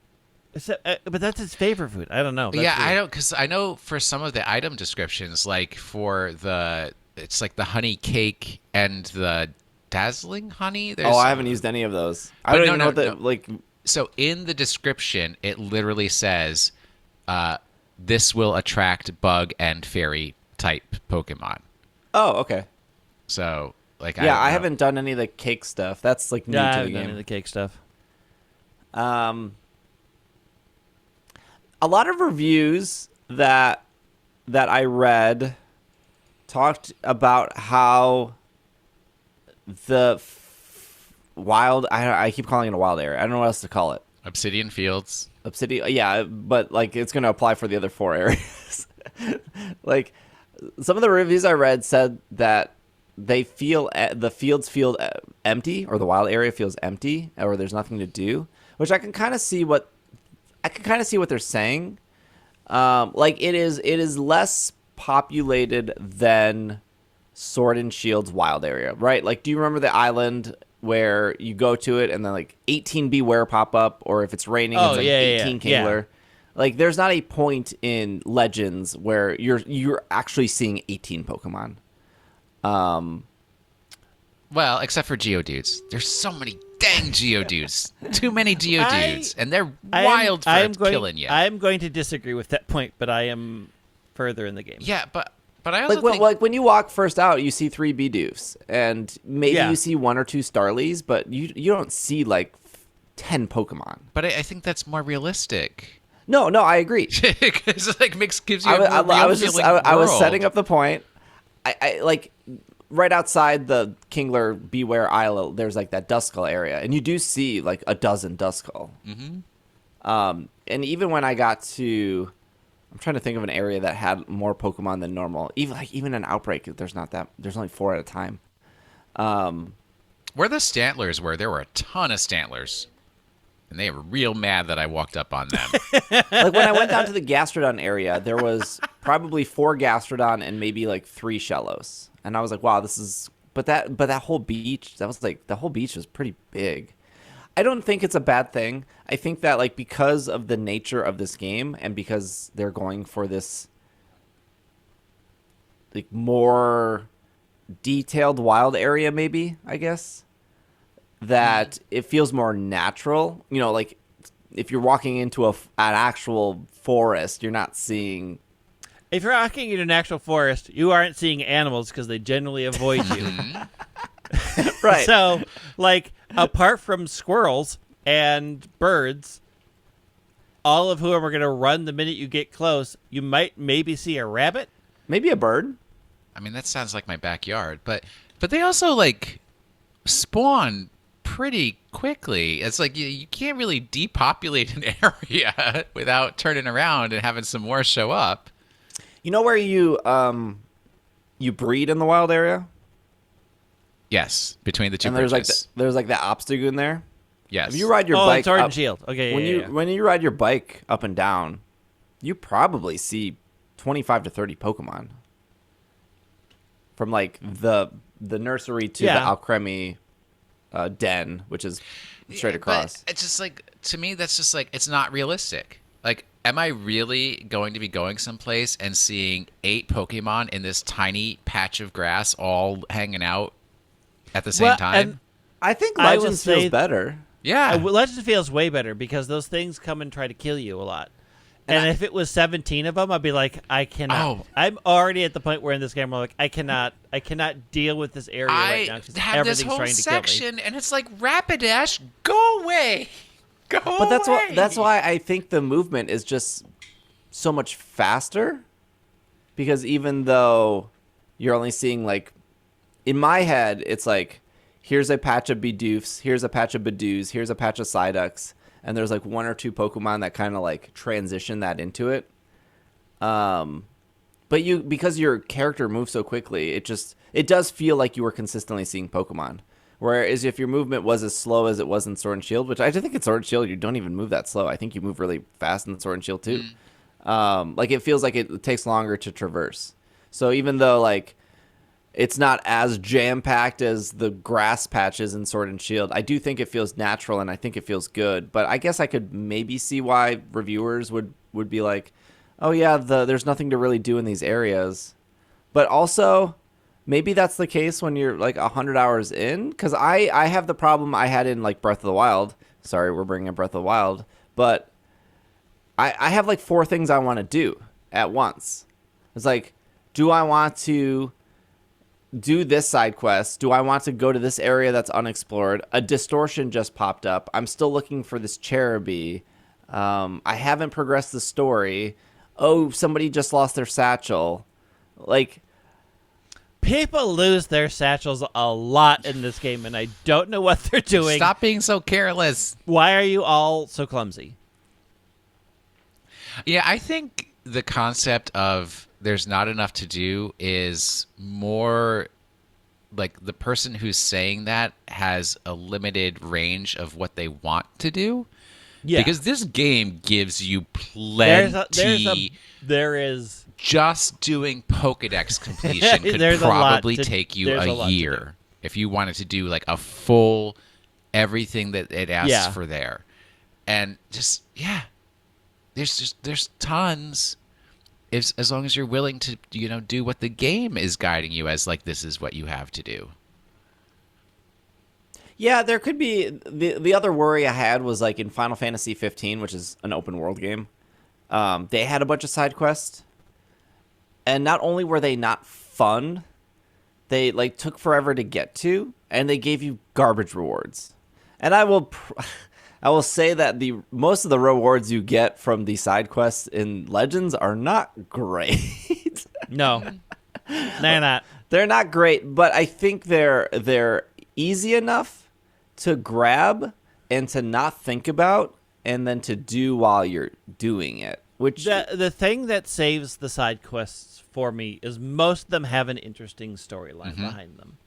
that's its favorite food. I don't know. That's I weird. don't, because I know for some of the item descriptions, it's like the honey cake and the dazzling honey. I haven't used any of those. I But don't no, even know no, what no. So in the description, it literally says, "This will attract bug and fairy type Pokemon." Oh, okay. So I don't know. haven't done any of the cake stuff. That's new I to haven't the done any of game. the cake stuff. A lot of reviews that I read talked about how the wild. I keep calling it a wild area. I don't know what else to call it. Obsidian Fields. Obsidian, yeah, but it's going to apply for the other 4 areas. Some of the reviews I read said that they feel the fields feel empty, or the wild area feels empty, or there's nothing to do, which I can kind of see what they're saying. It is less populated than Sword and Shield's wild area, right? Do you remember the island where you go to it and then 18 Beware pop up, or if it's raining, it's 18 Kingler. There's not a point in Legends where you're actually seeing 18 Pokemon. Well, except for Geodudes. There's so many dang Geodudes. Too many Geodudes. And they're wild for killing you. I'm going to disagree with that point, but I am further in the game. Yeah, but I also think... when you walk first out, you see 3 Bidoofs, and maybe you see 1 or 2 Starlies, but you don't see 10 Pokemon. But I think that's more realistic. No, I agree. Because gives you a more real feeling I was world. setting up the point. I right outside the Kingler Beware Isle, there's that Duskull area, and you do see a dozen Duskull. Mm-hmm. And even when I got to, I'm trying to think of an area that had more Pokemon than normal. Even an Outbreak, there's only 4 at a time. Where the Stantlers were, there were a ton of Stantlers. And they were real mad that I walked up on them. When I went down to the Gastrodon area, there was probably 4 Gastrodon and maybe 3 Shellos. And I was like, wow, this is... But that whole beach, the whole beach was pretty big. I don't think it's a bad thing. I think that because of the nature of this game and because they're going for this more detailed wild area, maybe, I guess, that it feels more natural. If you're walking into an actual forest, you're not seeing... If you're walking in an actual forest, you aren't seeing animals because they generally avoid you. Right. So, apart from squirrels and birds, all of whom are going to run the minute you get close, you might maybe see a rabbit. Maybe a bird. I mean, that sounds like my backyard. But they also, spawn pretty quickly. It's you can't really depopulate an area without turning around and having some more show up. You know where you breed in the wild area? Yes, between the two and bridges. there's that Obstagoon there. Yes. If you ride your Oh, bike it's Sword and up, Shield. Okay, when you ride your bike up and down, you probably see 25 to 30 Pokemon. From the nursery to the Alcremie den, which is straight across. But it's just to me, that's just it's not realistic. am I really going to be going someplace and seeing 8 Pokemon in this tiny patch of grass all hanging out at the same time? And I think I will Legends say- feels better. Yeah. Legends feels way better because those things come and try to kill you a lot. And if it was 17 of them, I'd be like, I cannot. Oh. I'm already at the point where in this game, I'm like, I cannot deal with this area right now I because have this everything's whole trying to kill me. section, and it's like, Rapidash, go away. Go away. But that's why I think the movement is just so much faster. Because even though you're only seeing, like, in my head, it's like, here's a patch of Bidoofs, here's a patch of Bidoos, here's a patch of Psyducks, and there's like 1 or 2 Pokemon that kind of like transition that into it. But because your character moves so quickly, it does feel like you were consistently seeing Pokemon. Whereas if your movement was as slow as it was in Sword and Shield, which I think in Sword and Shield you don't even move that slow. I think you move really fast in Sword and Shield too. Like it feels like it takes longer to traverse. So even though like it's not as jam-packed as the grass patches in Sword and Shield, I do think it feels natural and I think it feels good. But I guess I could maybe see why reviewers would be like, oh yeah, there's nothing to really do in these areas. But also, maybe that's the case when you're like 100 hours in. Because I have the problem I had in like Breath of the Wild. Sorry, we're bringing up Breath of the Wild. But I have like 4 things I want to do at once. It's like, do I want to do this side quest? Do I want to go to this area that's unexplored? A distortion just popped up. I'm still looking for this Cherubi. I haven't progressed the story. Oh, somebody just lost their satchel. Like, People lose their satchels a lot in this game, and I don't know what they're doing. Stop being so careless. Why are you all so clumsy? Yeah, I think the concept of there's not enough to do is more like the person who's saying that has a limited range of what they want to do. Yeah, Because this game gives you plenty. there is Just doing Pokedex completion could There's a lot probably to- take you there's a a lot to do. year if you wanted to do like a full everything that it asks Yeah. for there. And just there's tons. As long as you're willing to do what the game is guiding you as, like, this is what you have to do. yeah, there could be the other worry I had was like in Final Fantasy 15, which is an open world game. They had a bunch of side quests, and not only were they not fun, they like took forever to get to, and they gave you garbage rewards. And I will say that most of the rewards you get from the side quests in Legends are not great. no, they're not. They're not great, but I think they're easy enough to grab and to not think about, and then to do while you're doing it. Which The thing that saves the side quests for me is most of them have an interesting storyline behind them.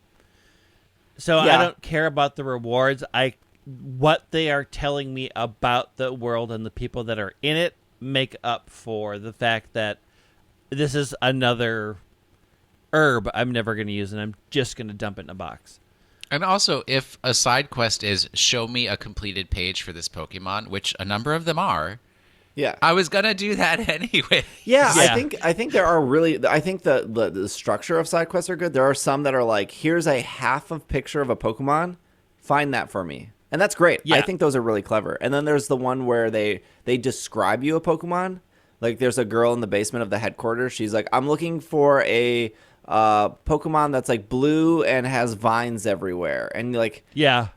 So Yeah. I don't care about the rewards. What they are telling me about the world and the people that are in it make up for the fact that this is another herb I'm never going to use, and I'm just going to dump it in a box. And also, if a side quest is show me a completed page for this Pokemon, which a number of them are, yeah. I was gonna do that anyway. Yeah, Yeah. I think there are really. I think the structure of side quests are good. There are some that are like, here's a half of picture of a Pokemon, find that for me, and that's great. I Yeah. think those are really clever. And then there's the one where they describe you a Pokemon. Like there's a girl in the basement of the headquarters. She's like, I'm looking for a Pokemon that's like blue and has vines everywhere, and like. Yeah.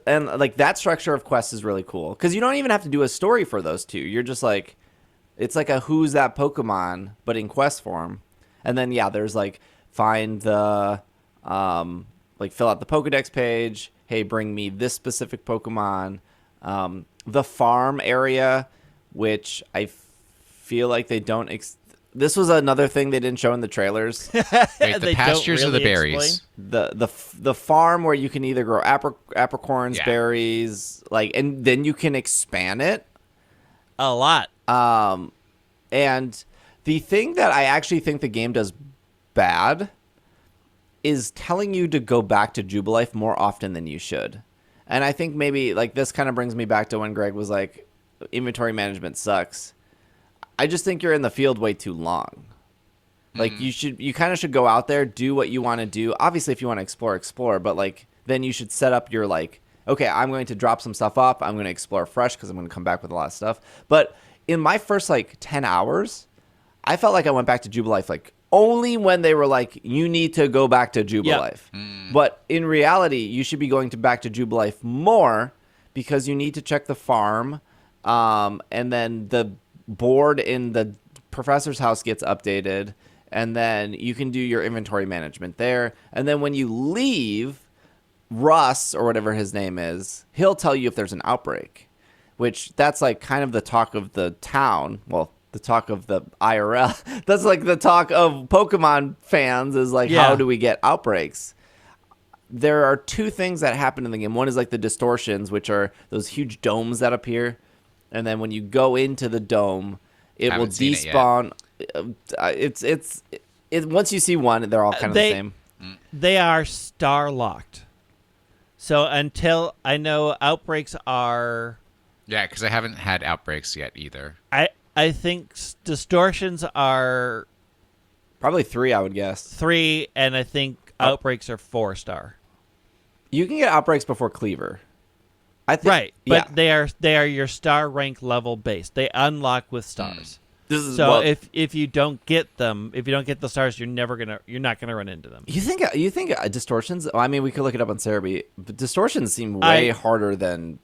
And like that structure of quests is really cool because you don't even have to do a story for those two. You're just like, it's like a who's that Pokemon, but in quest form. And then there's like find the like fill out the Pokedex page. Hey, bring me this specific Pokemon. The farm area, which I feel like they don't. This was another thing they didn't show in the trailers. Wait, They the don't pastures or the really berries? explain. The farm where you can either grow apricorns, Yeah. berries, like, and then you can expand it. A lot. And the thing that I actually think the game does bad is telling you to go back to Jubilife more often than you should. And I think maybe like this kind of brings me back to when Greg was like, inventory management sucks. I just think you're in the field way too long. Like you kind of should go out there, do what you want to do. Obviously, if you want to explore, but like then you should set up your like, okay, I'm going to drop some stuff up. I'm going to explore fresh because I'm going to come back with a lot of stuff. But in my first like 10 hours, I felt like I went back to Jubilife like only when they were like, you need to go back to Jubilife. Yep. But in reality, you should be going back to Jubilife more because you need to check the farm, and then the board in the professor's house gets updated. And then you can do your inventory management there. And then when you leave, Russ, or whatever his name is, he'll tell you if there's an outbreak, which that's like kind of the talk of the town. Well, the talk of the IRL. That's like the talk of Pokemon fans is like, how do we get outbreaks? There are two things that happen in the game. One is like the distortions, which are those huge domes that appear. And then when you go into the dome, it will despawn. It's once you see one, they're all kind of the same. They are star locked. So until I know outbreaks are, yeah, because I haven't had outbreaks yet either. I think distortions are probably 3. I would guess 3, and I think outbreaks are 4-star. You can get outbreaks before Kleavor. I think, right, but they are your star rank level based. They unlock with stars. If you don't get them, if you don't get the stars, you're not gonna run into them. You think distortions? I mean, we could look it up on Sarumi, but distortions seem way harder than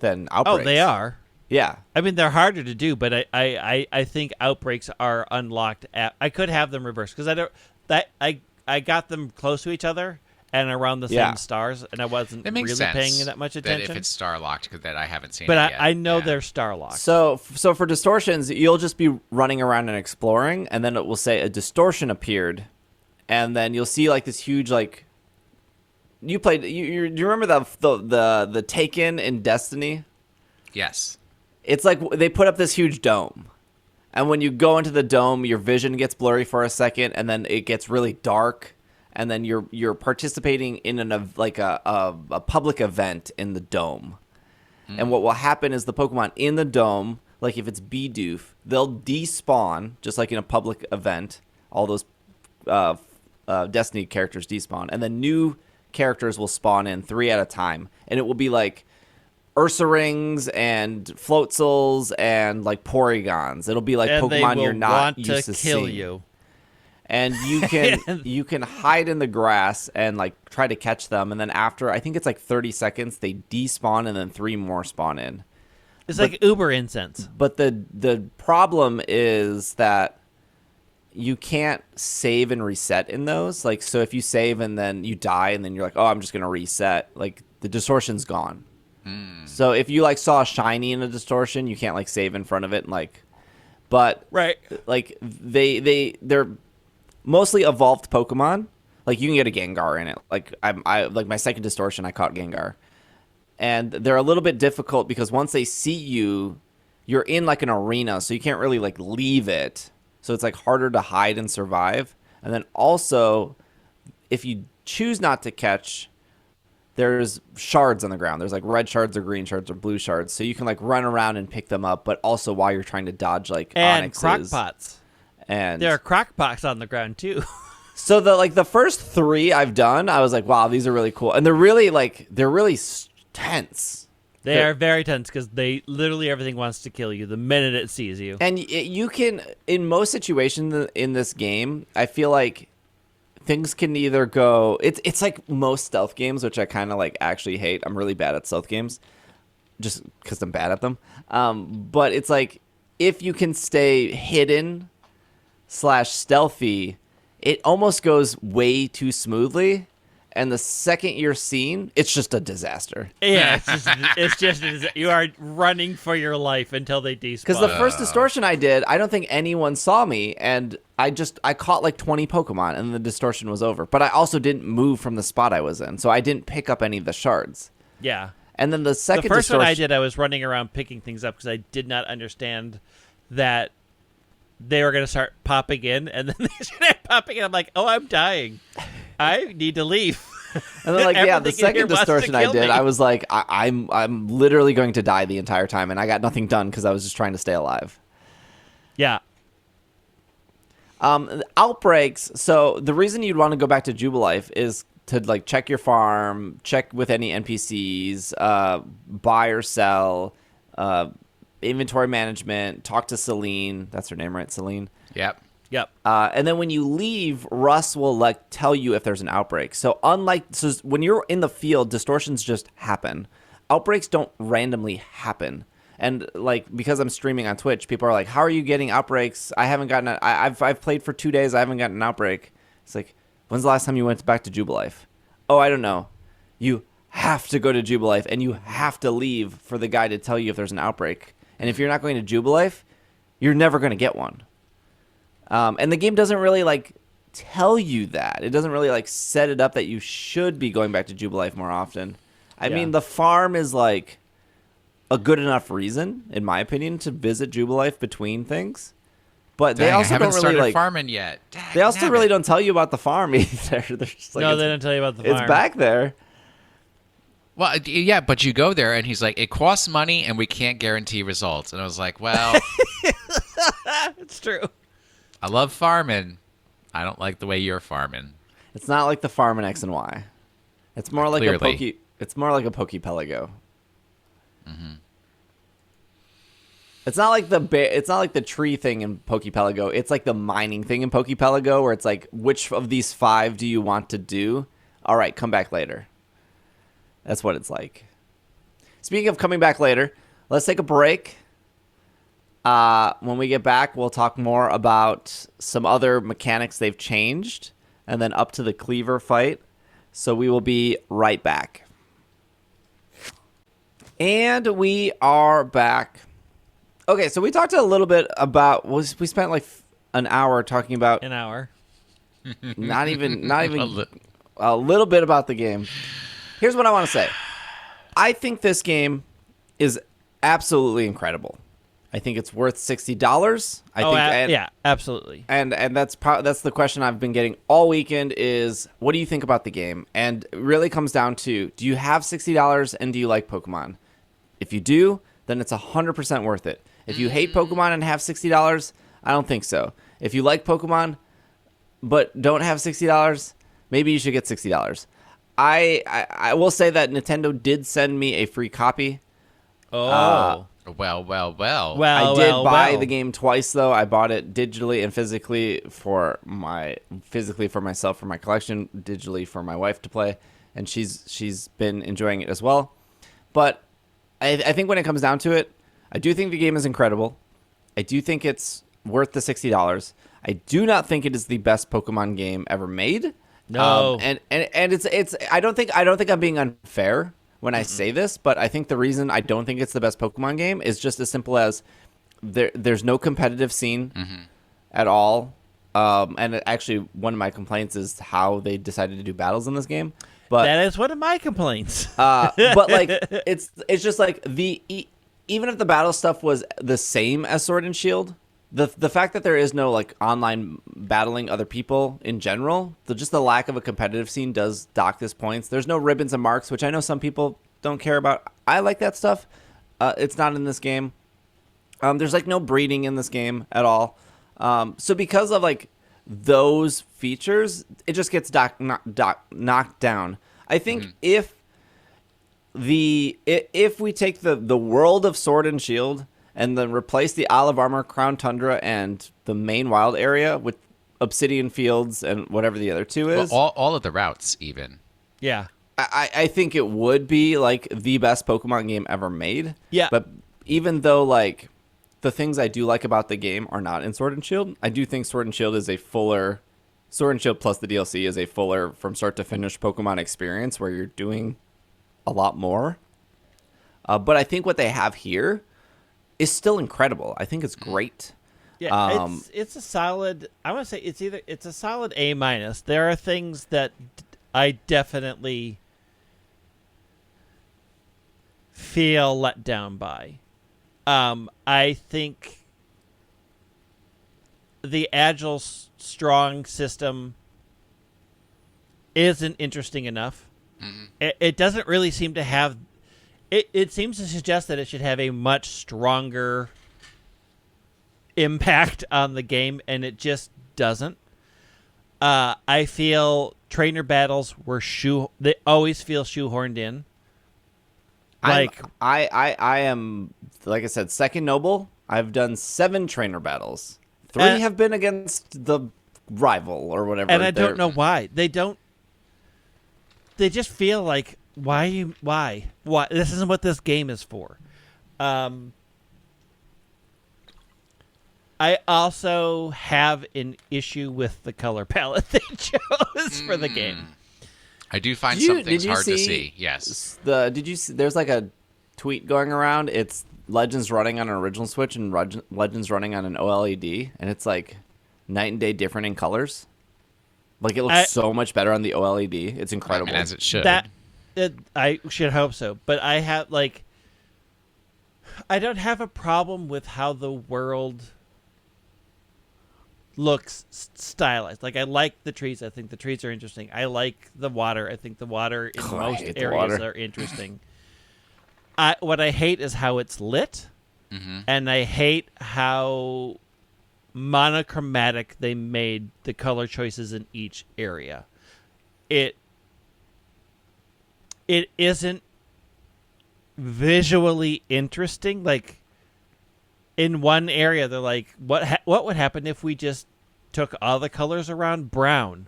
outbreaks. Oh, they are. Yeah, I mean they're harder to do, but I think outbreaks are unlocked. I could have them reversed because I got them close to each other and around the same stars, and I wasn't really paying that much attention. That if it's star locked, that I haven't seen. But it yet. I know they're star locked. So for distortions, you'll just be running around and exploring, and then it will say a distortion appeared, and then you'll see like this huge like. You played. Do you remember the Taken in Destiny? Yes. It's like they put up this huge dome, and when you go into the dome, your vision gets blurry for a second, and then it gets really dark. And then you're participating in a public event in the dome. And what will happen is the Pokemon in the dome, like if it's Bidoof, they'll despawn, just like in a public event. All those Destiny characters despawn. And then new characters will spawn in 3 at a time. And it will be like Ursarinks and Floatzels and like Porygons. It'll be like and Pokemon you're not used to kill seeing. You. And you can hide in the grass and like try to catch them, and then after I think it's like 30 seconds they despawn, and then 3 more spawn in. It's like Uber incense. But the problem is that you can't save and reset in those. Like so, if you save and then you die, and then you're like, oh, I'm just gonna reset. Like the distortion's gone. So if you like saw a shiny in a distortion, you can't like save in front of it and like. But right, like they're mostly evolved Pokemon. Like you can get a Gengar in it. Like I like my second distortion, I caught Gengar, and they're a little bit difficult because once they see you, you're in like an arena, so you can't really like leave it. So it's like harder to hide and survive. And then also, if you choose not to catch, there's shards on the ground. There's like red shards or green shards or blue shards, so you can like run around and pick them up. But also while you're trying to dodge like and Onyxes. Crockpots. And there are Crockpots on the ground too. So the first 3 I've done, I was like, wow, these are really cool, and they're really tense. They are very tense because they literally everything wants to kill you the minute it sees you. And you can, in most situations in this game, I feel like things can either go. It's like most stealth games, which I kind of like actually hate. I'm really bad at stealth games, just because I'm bad at them. But it's like if you can stay hidden / stealthy, it almost goes way too smoothly, and the second you're seen, it's just a disaster. Yeah, it's just you are running for your life until they despawn. Because the first distortion I did, I don't think anyone saw me, and I caught like 20 Pokemon, and the distortion was over. But I also didn't move from the spot I was in, so I didn't pick up any of the shards. Yeah. And then the second first one I did, I was running around picking things up because I did not understand that they were going to start popping in, and then they started popping in. I'm like, oh, I'm dying. I need to leave. And then, like, yeah, the Everything in here second wants to distortion I kill did, me. I was like, I'm literally going to die the entire time, and I got nothing done because I was just trying to stay alive. Yeah. Outbreaks. So the reason you'd want to go back to Jubilife is to like check your farm, check with any NPCs, buy or sell, inventory management, talk to Celine. That's her name, right? Celine. Yep. Yep. And then when you leave, Russ will like tell you if there's an outbreak. So when you're in the field, distortions just happen. Outbreaks don't randomly happen. And like because I'm streaming on Twitch, people are like, "How are you getting outbreaks? I haven't gotten. I've played for 2 days. I haven't gotten an outbreak." It's like, when's the last time you went back to Jubilife? Oh, I don't know. You have to go to Jubilife, and you have to leave for the guy to tell you if there's an outbreak. And if you're not going to Jubilife, you're never going to get one. And the game doesn't really like tell you that. It doesn't really like set it up that you should be going back to Jubilife more often. I mean, the farm is like a good enough reason, in my opinion, to visit Jubilife between things. But they also I haven't don't really started like farming yet. they also really don't tell you about the farm either. They're just like, No, they don't tell you about the farm. it's back there. Well, yeah, but you go there and he's like, it costs money and we can't guarantee results. And I was like, well, It's true. I love farming. I don't like the way you're farming. It's not like the farm in X and Y. It's more like Clearly. It's more like a Poképelago. It's not like it's not like the tree thing in Poképelago. It's like the mining thing in Poképelago, where it's like, which of these 5 do you want to do? All right, come back later. That's what it's like. Speaking of coming back later, let's take a break. When we get back, we'll talk more about some other mechanics they've changed, and then up to the Kleavor fight. So we will be right back. And we are back. Okay, so we talked a little bit about. We spent like an hour talking about. An hour. Not even a little bit about the game. Here's what I want to say. I think this game is absolutely incredible. I think it's worth $60. Yeah, absolutely. And that's the question I've been getting all weekend is, what do you think about the game? And it really comes down to, do you have $60 and do you like Pokemon? If you do, then it's 100% worth it. If you hate Pokemon and have $60, I don't think so. If you like Pokemon but don't have $60, maybe you should get $60. I will say that Nintendo did send me a free copy. Oh. Well. I did buy the game twice, though. I bought it digitally and physically for myself for my collection, digitally for my wife to play, and she's been enjoying it as well. But I think when it comes down to it, I do think the game is incredible. I do think it's worth the $60. I do not think it is the best Pokemon game ever made. No. And it's I don't think I'm being unfair when I say this, but I think the reason I don't think it's the best Pokemon game is just as simple as there's no competitive scene at all. And actually, one of my complaints is how they decided to do battles in this game. But that is one of my complaints. but like it's just like even if the battle stuff was the same as Sword and Shield, the fact that there is no like online battling other people in general, just the lack of a competitive scene does dock this points. There's no ribbons and marks, which I know some people don't care about. I like that stuff. It's not in this game. There's like no breeding in this game at all. So because of like those features, it just gets knocked down. I think if we take the world of Sword and Shield and then replace the Isle of Armor, Crown Tundra, and the main wild area with Obsidian Fields and whatever the other two is. Well, all of the routes, even. Yeah. I think it would be like the best Pokemon game ever made. Yeah. But even though like the things I do like about the game are not in Sword and Shield, I do think Sword and Shield is a fuller. Sword and Shield plus the DLC is a fuller from start to finish Pokemon experience where you're doing a lot more. But I think what they have here is still incredible. I think it's great. Yeah, it's a solid. I want to say it's a solid A minus. There are things that I definitely feel let down by. I think the agile strong system isn't interesting enough. It doesn't really seem to have. It seems to suggest that it should have a much stronger impact on the game, and it just doesn't. I feel trainer battles were they always feel shoehorned in. Like I am, like I said, second noble. I've done 7 trainer battles. 3 have been against the rival or whatever. And I don't know why. They just feel like, why? This isn't what this game is for. I also have an issue with the color palette they chose for the game. I do find some things hard to see. Yes. Did you see? There's like a tweet going around. It's Legends running on an original Switch and Legends running on an OLED, and it's like night and day different in colors. Like it looks so much better on the OLED. It's incredible. I mean, as it should. I should hope so. But I don't have a problem with how the world looks stylized. Like, I like the trees. I think the trees are interesting. I like the water. I think the water in most areas are interesting. What I hate is how it's lit, and I hate how monochromatic they made the color choices in each area. It isn't visually interesting. Like, in one area, they're like, what would happen if we just took all the colors around brown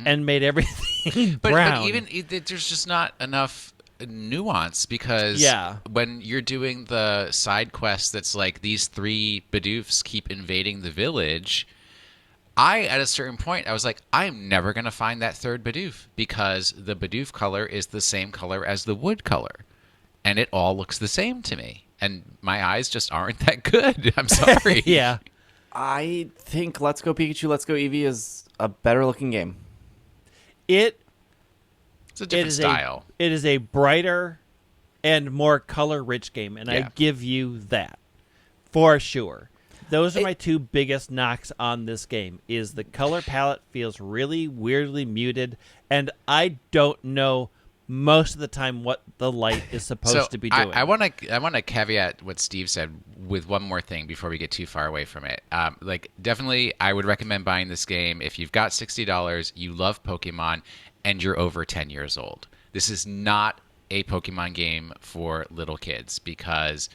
and made everything brown? But even there's just not enough nuance, because when you're doing the side quest that's like, these 3 Bidoofs keep invading the village, at a certain point, I was like, I'm never going to find that 3rd Bidoof, because the Bidoof color is the same color as the wood color, and it all looks the same to me. And my eyes just aren't that good. I'm sorry. Yeah. I think Let's Go Pikachu, Let's Go Eevee is a better looking game. It's a different style. It is a brighter and more color-rich game, and I give you that for sure. Those are my 2 biggest knocks on this game. Is the color palette feels really weirdly muted, and I don't know most of the time what the light is supposed to be doing. I want to caveat what Steve said with one more thing before we get too far away from it. Definitely, I would recommend buying this game if you've got $60, you love Pokemon, and you're over 10 years old. This is not a Pokemon game for little kids, because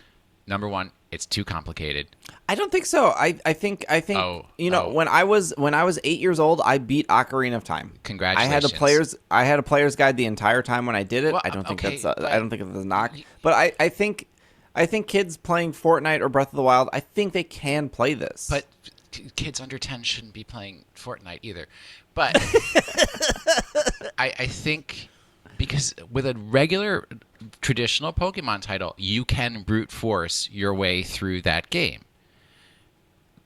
number one, it's too complicated. I don't think so. I think when I was 8 years old, I beat Ocarina of Time. Congratulations. I had a player's guide the entire time when I did it. Well, I don't think that's a knock. But I think kids playing Fortnite or Breath of the Wild, I think they can play this. But kids under 10 shouldn't be playing Fortnite either. But I think, because with a regular traditional Pokemon title, you can brute force your way through that game.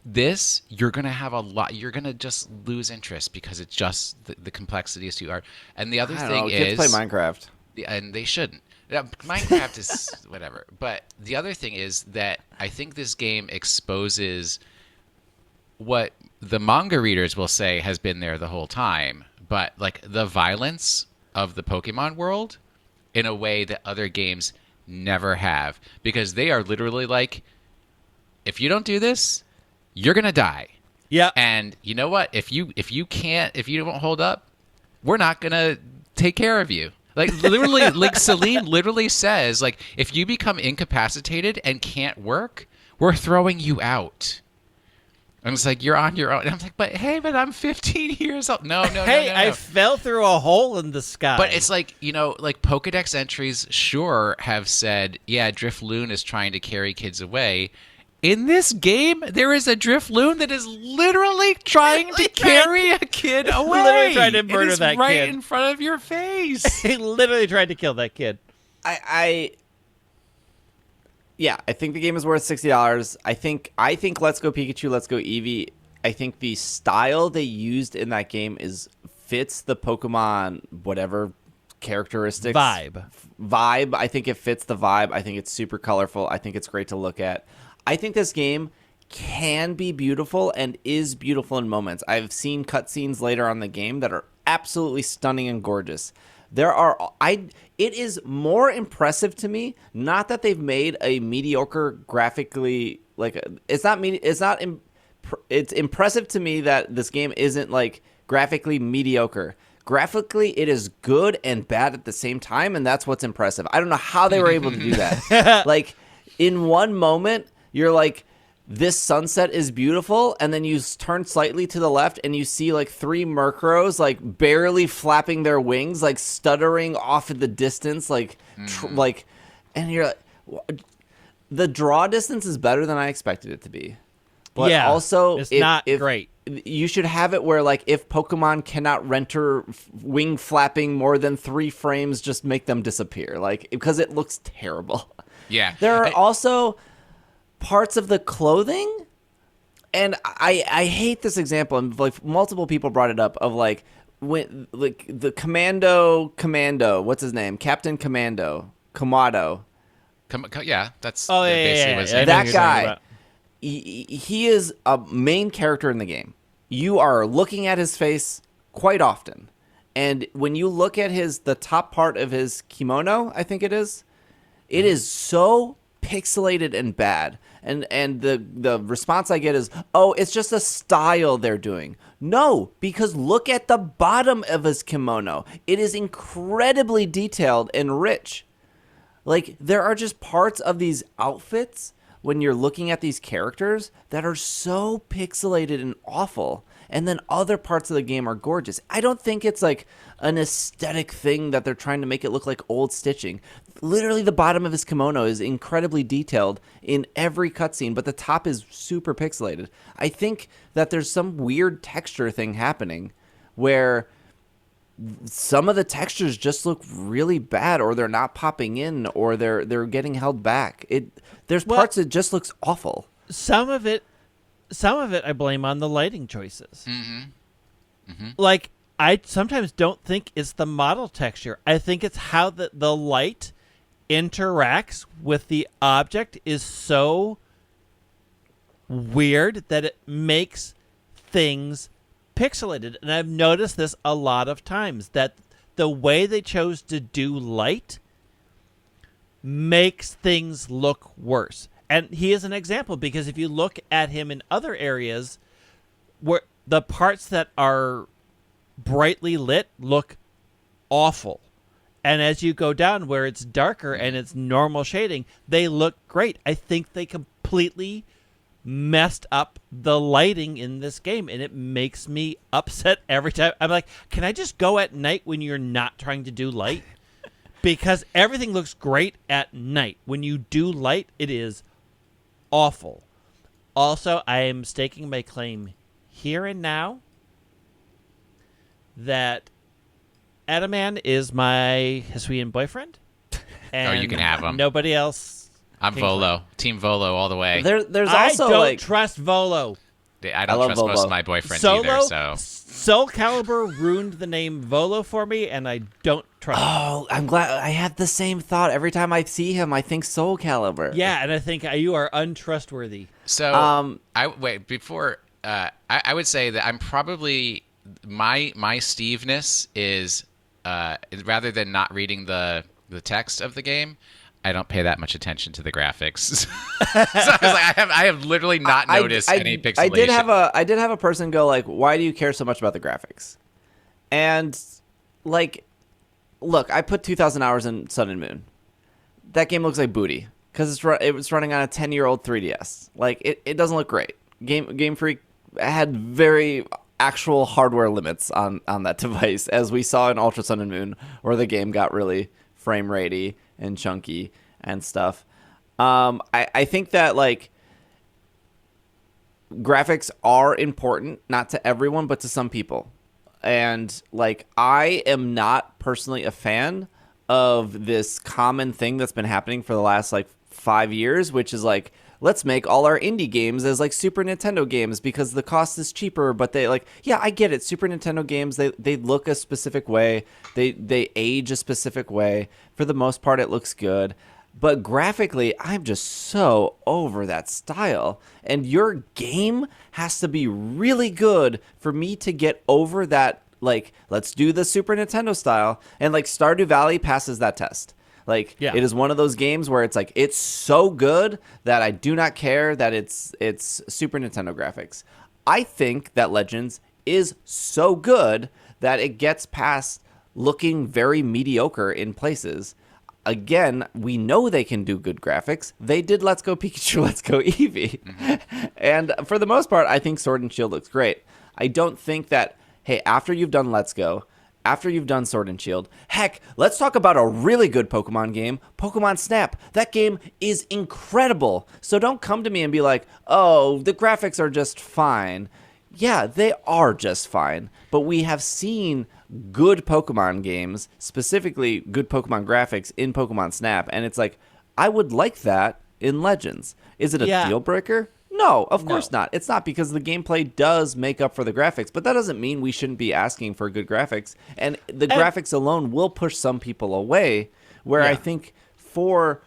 This, you're going to have you're going to just lose interest, because it's just the complexity is too hard. And the other thing is, kids play Minecraft. And they shouldn't. Minecraft is whatever. But the other thing is that I think this game exposes what the manga readers will say has been there the whole time, but like the violence of the Pokemon world in a way that other games never have, because they are literally like, if you don't do this, you're gonna die. Yeah. And you know what? If you don't hold up, we're not gonna take care of you. Like, literally, like Celine literally says, like, if you become incapacitated and can't work, we're throwing you out. And it's like, you're on your own. And I'm like, but I'm 15 years old. No. Hey, I fell through a hole in the sky. But it's like, like Pokedex entries sure have said, yeah, Drifloon is trying to carry kids away. In this game, there is a Drifloon that is literally trying to carry a kid away. Literally trying to murder that kid. Right in front of your face. He literally tried to kill that kid. Yeah, I think the game is worth $60. I think Let's Go Pikachu, Let's Go Eevee. I think the style they used in that game fits the Pokemon whatever characteristics. Vibe. I think it fits the vibe. I think it's super colorful. I think it's great to look at. I think this game can be beautiful and is beautiful in moments. I've seen cutscenes later on in the game that are absolutely stunning and gorgeous. It is more impressive to me, not that they've made a mediocre graphically, like, it's impressive to me that this game isn't like graphically mediocre. Graphically, it is good and bad at the same time, and that's what's impressive. I don't know how they were able to do that. Like, in one moment, you're like, this sunset is beautiful, and then you turn slightly to the left, and you see, like, 3 Murkrows, like, barely flapping their wings, like, stuttering off in the distance, like, and you're like, the draw distance is better than I expected it to be. But yeah, also, it's not great. You should have it where, like, if Pokemon cannot render wing flapping more than 3 frames, just make them disappear. Like, because it looks terrible. Yeah. There are also parts of the clothing, and I hate this example, and, like, multiple people brought it up, of, like, when, like, the Commando, what's his name? Captain Commando, Kamado. Yeah, that's basically what his yeah. name That is. guy. He is a main character in the game. You are looking at his face quite often. And when you look at the top part of his kimono, I think it is so pixelated and bad. And the response I get is, oh, it's just a style they're doing. No, because look at the bottom of his kimono. It is incredibly detailed and rich. Like, there are just parts of these outfits when you're looking at these characters that are so pixelated and awful, and then other parts of the game are gorgeous. I don't think it's like an aesthetic thing that they're trying to make it look like old stitching. Literally, the bottom of his kimono is incredibly detailed in every cutscene, but the top is super pixelated. I think that there's some weird texture thing happening where some of the textures just look really bad, or they're not popping in, or they're getting held back. There's parts that just looks awful. Some of it I blame on the lighting choices. Like, I sometimes don't think it's the model texture. I think it's how the light interacts with the object is so weird that it makes things pixelated. And I've noticed this a lot of times, that the way they chose to do light makes things look worse. And he is an example, because if you look at him in other areas, where the parts that are brightly lit look awful, and as you go down where it's darker and it's normal shading, they look great. I think they completely messed up the lighting in this game, and it makes me upset every time. I'm like, can I just go at night when you're not trying to do light? Because everything looks great at night. When you do light, it is awful. Also, I am staking my claim here and now that Adaman is my Hisuian boyfriend. And you can have him. Nobody else. I'm Volo. Team Volo all the way. There's also, I don't like, trust Volo. I don't trust Volo. most of my boyfriends either, so... Soul Calibur ruined the name Volo for me, and I don't trust him. Oh, I'm glad. I have the same thought. Every time I see him, I think Soul Calibur. Yeah, and I think you are untrustworthy. So, I would say that I'm probably... My Steve-ness is, rather than not reading the text of the game, I don't pay that much attention to the graphics. So I was like, I have literally not noticed any pixelation. I did have a person go like, "Why do you care so much about the graphics?" And, like, look, I put 2,000 hours in Sun and Moon. That game looks like booty because it was running on a 10-year-old 3DS. Like, it doesn't look great. Game Freak had very actual hardware limits on that device, as we saw in Ultra Sun and Moon, where the game got really frame ratey and chunky and stuff. I think that, like, graphics are important, not to everyone, but to some people. And, like, I am not personally a fan of this common thing that's been happening for the last, like, 5 years, which is, like, let's make all our indie games as, like, Super Nintendo games because the cost is cheaper. But they, like, yeah, I get it. Super Nintendo games, they look a specific way. They age a specific way. For the most part, it looks good. But graphically, I'm just so over that style. And your game has to be really good for me to get over that Like, let's do the Super Nintendo style. And like Stardew Valley passes that test. Like, it is one of those games where it's like, it's so good that I do not care that it's Super Nintendo graphics. I think that Legends is so good that it gets past looking very mediocre in places. Again, we know they can do good graphics. They did Let's Go Pikachu, Let's Go Eevee. Mm-hmm. And for the most part, I think Sword and Shield looks great. I don't think that, hey, after you've done Let's Go, after you've done Sword and Shield, heck, let's talk about a really good Pokemon game, Pokemon Snap. That game is incredible. So don't come to me and be like, oh, the graphics are just fine. Yeah, they are just fine. But we have seen good Pokemon games, specifically good Pokemon graphics in Pokemon Snap. And it's like, I would like that in Legends. Is it a deal breaker? No, of course not. It's not, because the gameplay does make up for the graphics, but that doesn't mean we shouldn't be asking for good graphics. And the graphics alone will push some people away, where I think for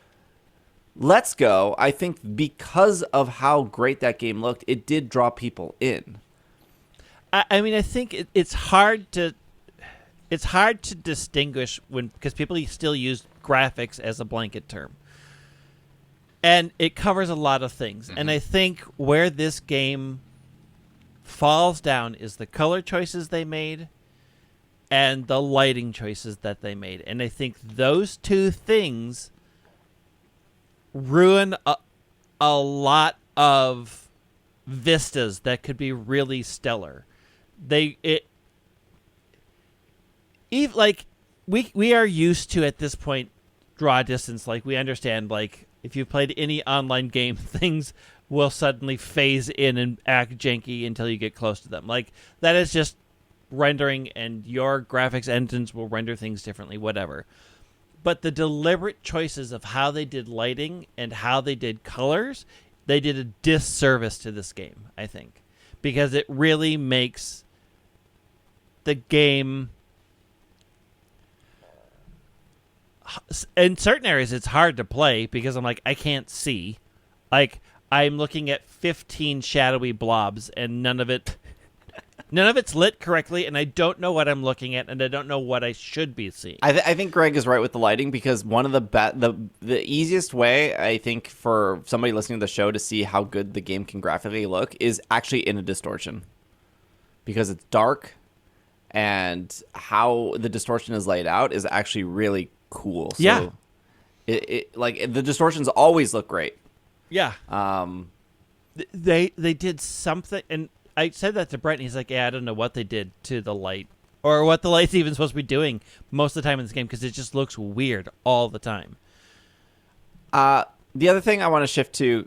Let's Go, I think because of how great that game looked, it did draw people in. I mean, I think it's hard to distinguish because people still use graphics as a blanket term. And it covers a lot of things. Mm-hmm. And I think where this game falls down is the color choices they made and the lighting choices that they made. And I think those two things ruin a lot of vistas that could be really stellar. We are used to, at this point, draw distance. Like, we understand, like, if you've played any online game, things will suddenly phase in and act janky until you get close to them. Like, that is just rendering, and your graphics engines will render things differently, whatever. But the deliberate choices of how they did lighting and how they did colors, they did a disservice to this game, I think. Because it really makes the game... In certain areas, it's hard to play because I'm like, I can't see. Like, I'm looking at 15 shadowy blobs, and none of it's lit correctly, and I don't know what I'm looking at, and I don't know what I should be seeing. I think Greg is right with the lighting, because one of the easiest way, I think, for somebody listening to the show to see how good the game can graphically look is actually in a distortion, because it's dark, and how the distortion is laid out is actually really cool. So it like, the distortions always look great. Yeah. They did something, and I said that to Brett, and he's like, yeah, I don't know what they did to the light, or what the light's even supposed to be doing most of the time in this game, because it just looks weird all the time. The other thing I want to shift to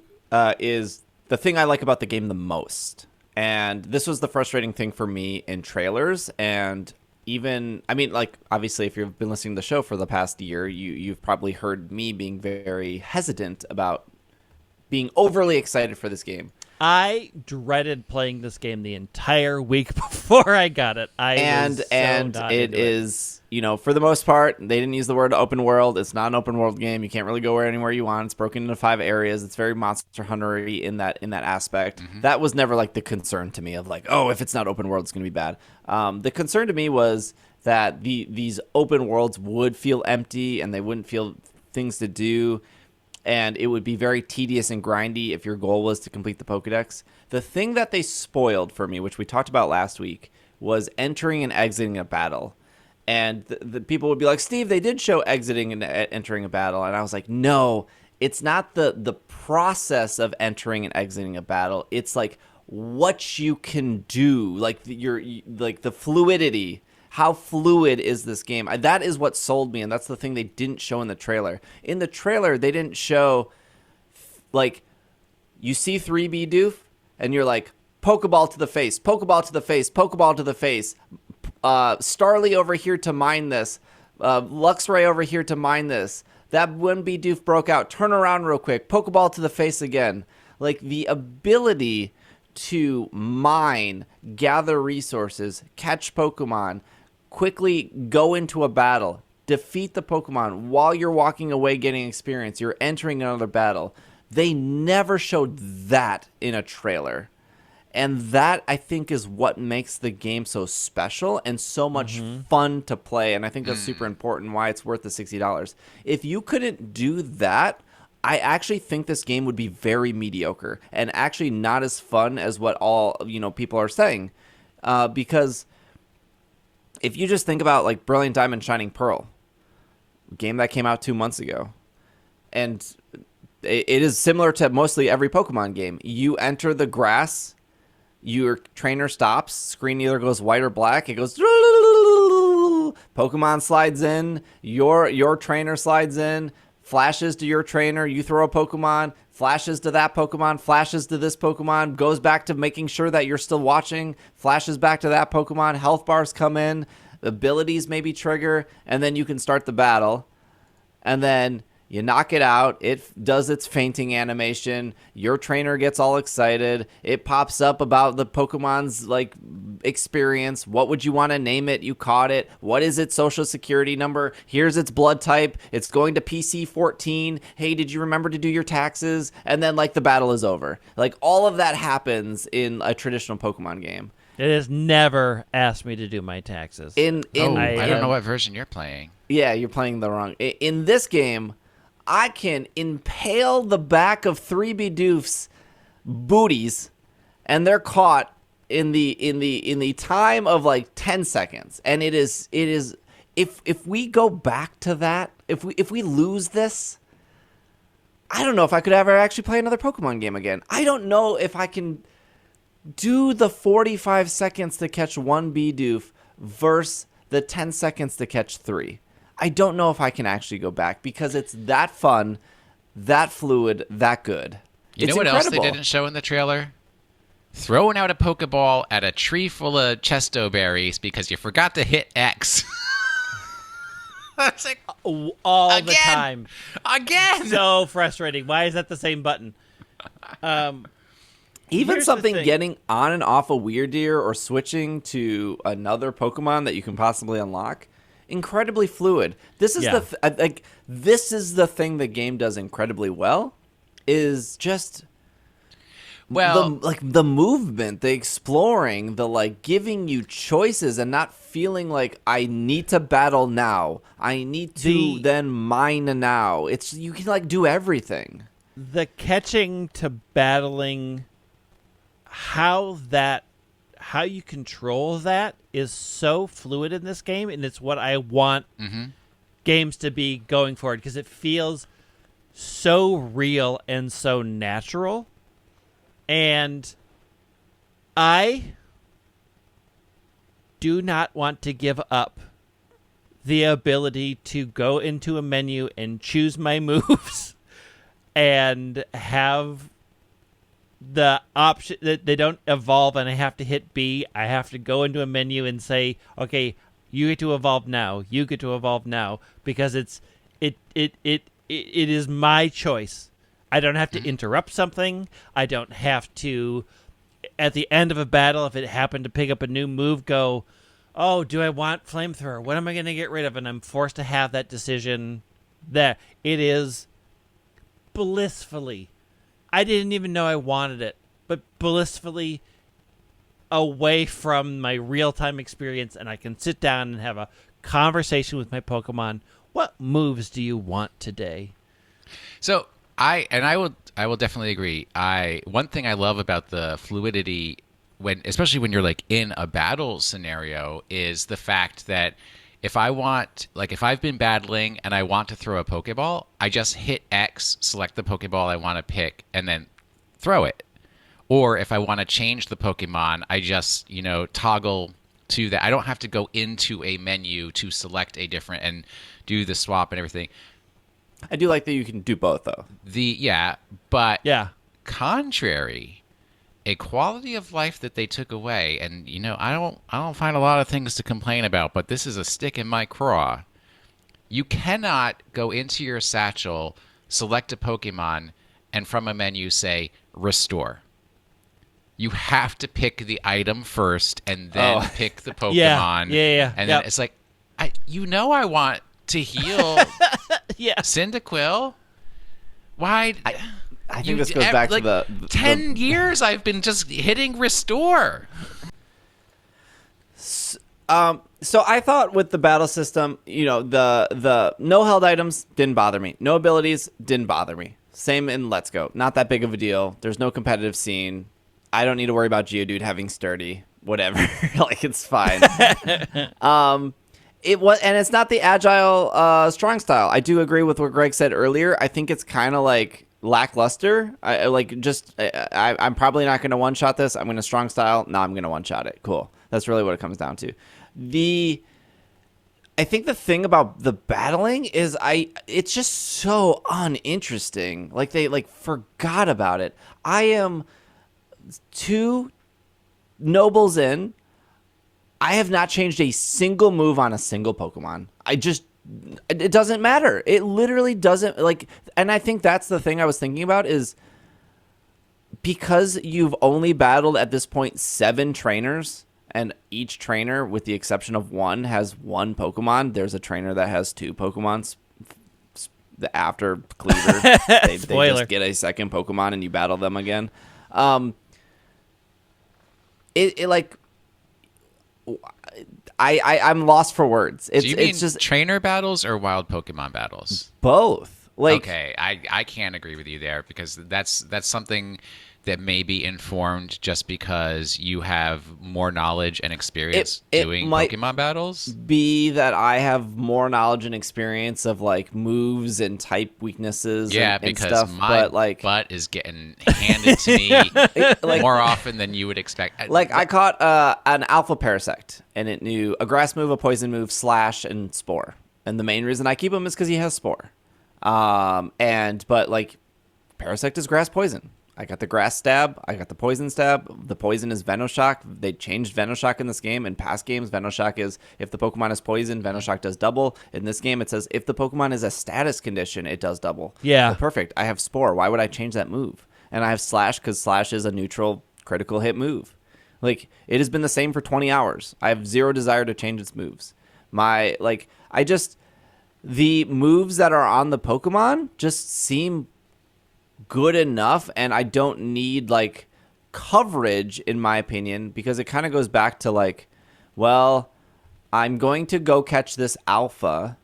is the thing I like about the game the most. And this was the frustrating thing for me in trailers, and even, I mean, like, obviously, if you've been listening to the show for the past year, you've probably heard me being very hesitant about being overly excited for this game. I dreaded playing this game the entire week before I got it. It is, you know, for the most part, they didn't use the word open world. It's not an open world game. You can't really go anywhere you want. It's broken into 5 areas. It's very Monster Hunter-y in that aspect. Mm-hmm. That was never like the concern to me of like, oh, if it's not open world, it's going to be bad. The concern to me was that these open worlds would feel empty, and they wouldn't feel things to do. And it would be very tedious and grindy if your goal was to complete the Pokedex. The thing that they spoiled for me, which we talked about last week, was entering and exiting a battle. And the people would be like, Steve, they did show exiting and entering a battle. And I was like, no, it's not the process of entering and exiting a battle. It's like what you can do, like the fluidity. How fluid is this game? That is what sold me, and that's the thing they didn't show in the trailer. In the trailer, they didn't show, like, you see 3B Doof, and you're like, Pokeball to the face, Pokeball to the face, Pokeball to the face, Starly over here to mine this, Luxray over here to mine this. That 1B Doof broke out. Turn around real quick, Pokeball to the face again. Like, the ability to mine, gather resources, catch Pokemon, quickly go into a battle, defeat the Pokemon while you're walking away getting experience. You're entering another battle. They never showed that in a trailer. And that, I think, is what makes the game so special and so much fun to play. And I think that's super important, why it's worth the $60. If you couldn't do that, I actually think this game would be very mediocre and actually not as fun as what all people are saying. Because if you just think about like Brilliant Diamond Shining Pearl, a game that came out 2 months ago, and it is similar to mostly every Pokemon game. You enter the grass, your trainer stops, screen either goes white or black, it goes Pokemon slides in, your trainer slides in, flashes to your trainer, you throw a Pokemon, flashes to that Pokemon, flashes to this Pokemon, goes back to making sure that you're still watching, flashes back to that Pokemon, health bars come in, abilities maybe trigger, and then you can start the battle. And then you knock it out, it does its fainting animation, your trainer gets all excited, it pops up about the Pokemon's like experience, what would you want to name it, you caught it, what is its social security number, here's its blood type, it's going to PC 14, hey, did you remember to do your taxes, and then like the battle is over. Like all of that happens in a traditional Pokemon game. It has never asked me to do my taxes. I don't know what version you're playing. Yeah, you're playing the wrong. In this game, I can impale the back of 3 Bidoof's booties, and they're caught in the time of like 10 seconds. And it is if we go back to that, if we lose this, I don't know if I could ever actually play another Pokemon game again. I don't know if I can do the 45 seconds to catch 1 Bidoof versus the 10 seconds to catch 3. I don't know if I can actually go back because it's that fun, that fluid, that good. You know what else they didn't show in the trailer? Throwing out a Pokeball at a tree full of Chesto berries because you forgot to hit X. It's like, all the time. Again! So frustrating. Why is that the same button? Even something getting on and off a Weirdeer or switching to another Pokemon that you can possibly unlock, incredibly fluid. This is this is the thing the game does incredibly well, is just the movement, the exploring, the like giving you choices and not feeling like I need to battle now. I need to then mine now. It's you can like do everything. The catching to battling, how you control that is so fluid in this game, and it's what I want games to be going forward because it feels so real and so natural. And I do not want to give up the ability to go into a menu and choose my moves and have the option that they don't evolve and I have to hit B. I have to go into a menu and say, okay, you get to evolve now. You get to evolve now because it is my choice. I don't have to interrupt something. I don't have to, at the end of a battle, if it happened to pick up a new move, go, oh, do I want Flamethrower? What am I going to get rid of? And I'm forced to have that decision there. It is blissfully, I didn't even know I wanted it, but blissfully away from my real-time experience, and I can sit down and have a conversation with my Pokemon. What moves do you want today? So I will definitely agree. One thing I love about the fluidity especially when you're like in a battle scenario is the fact that if I've been battling and I want to throw a Pokeball, I just hit X, select the Pokeball I want to pick, and then throw it. Or if I want to change the Pokemon, I just, toggle to that. I don't have to go into a menu to select a different and do the swap and everything. I do like that you can do both, though. Contrary, a quality of life that they took away, and I don't find a lot of things to complain about, but this is a stick in my craw. You cannot go into your satchel, select a Pokemon, and from a menu say restore. You have to pick the item first and then pick the Pokemon. Yeah. And then it's like, I want to heal yeah. Cyndaquil. Why? I think this goes back to the 10 years I've been just hitting restore. So I thought with the battle system, the no held items didn't bother me. No abilities didn't bother me. Same in Let's Go. Not that big of a deal. There's no competitive scene. I don't need to worry about Geodude having sturdy. Whatever. Like, it's fine. It's not the agile strong style. I do agree with what Greg said earlier. I think it's kind of like lackluster. I'm probably not going to one-shot this. I'm going to strong style. No, I'm going to one-shot it. Cool. That's really what it comes down to. I think the thing about the battling is it's just so uninteresting. Like, they forgot about it. I am 2 nobles in. I have not changed a single move on a single Pokemon. It doesn't matter. It literally doesn't, and I think that's the thing I was thinking about is because you've only battled at this point 7 trainers, and each trainer, with the exception of one, has 1 Pokemon. There's a trainer that has 2 Pokemon. After Kleavor, they just get a second Pokemon and you battle them again. I'm lost for words. Do you mean it's just trainer battles or wild Pokemon battles? Both. Okay, I can't agree with you there because that's something that may be informed just because you have more knowledge and experience doing Pokemon battles. Be that I have more knowledge and experience of moves and type weaknesses and because stuff, my butt is getting handed to me more often than you would expect. I caught an Alpha Parasect and it knew a grass move, a poison move, Slash, and Spore. And the main reason I keep him is because he has Spore. Parasect is grass poison. I got the grass stab. I got the poison stab. The poison is Venoshock. They changed Venoshock in this game. In past games, Venoshock is if the Pokemon is poison, Venoshock does double. In this game, it says if the Pokemon is a status condition, it does double. Yeah. Well, perfect. I have Spore. Why would I change that move? And I have Slash because Slash is a neutral critical hit move. It has been the same for 20 hours. I have zero desire to change its moves. The moves that are on the Pokemon just seem good enough, and I don't need coverage, in my opinion, because it kind of goes back to I'm going to go catch this alpha.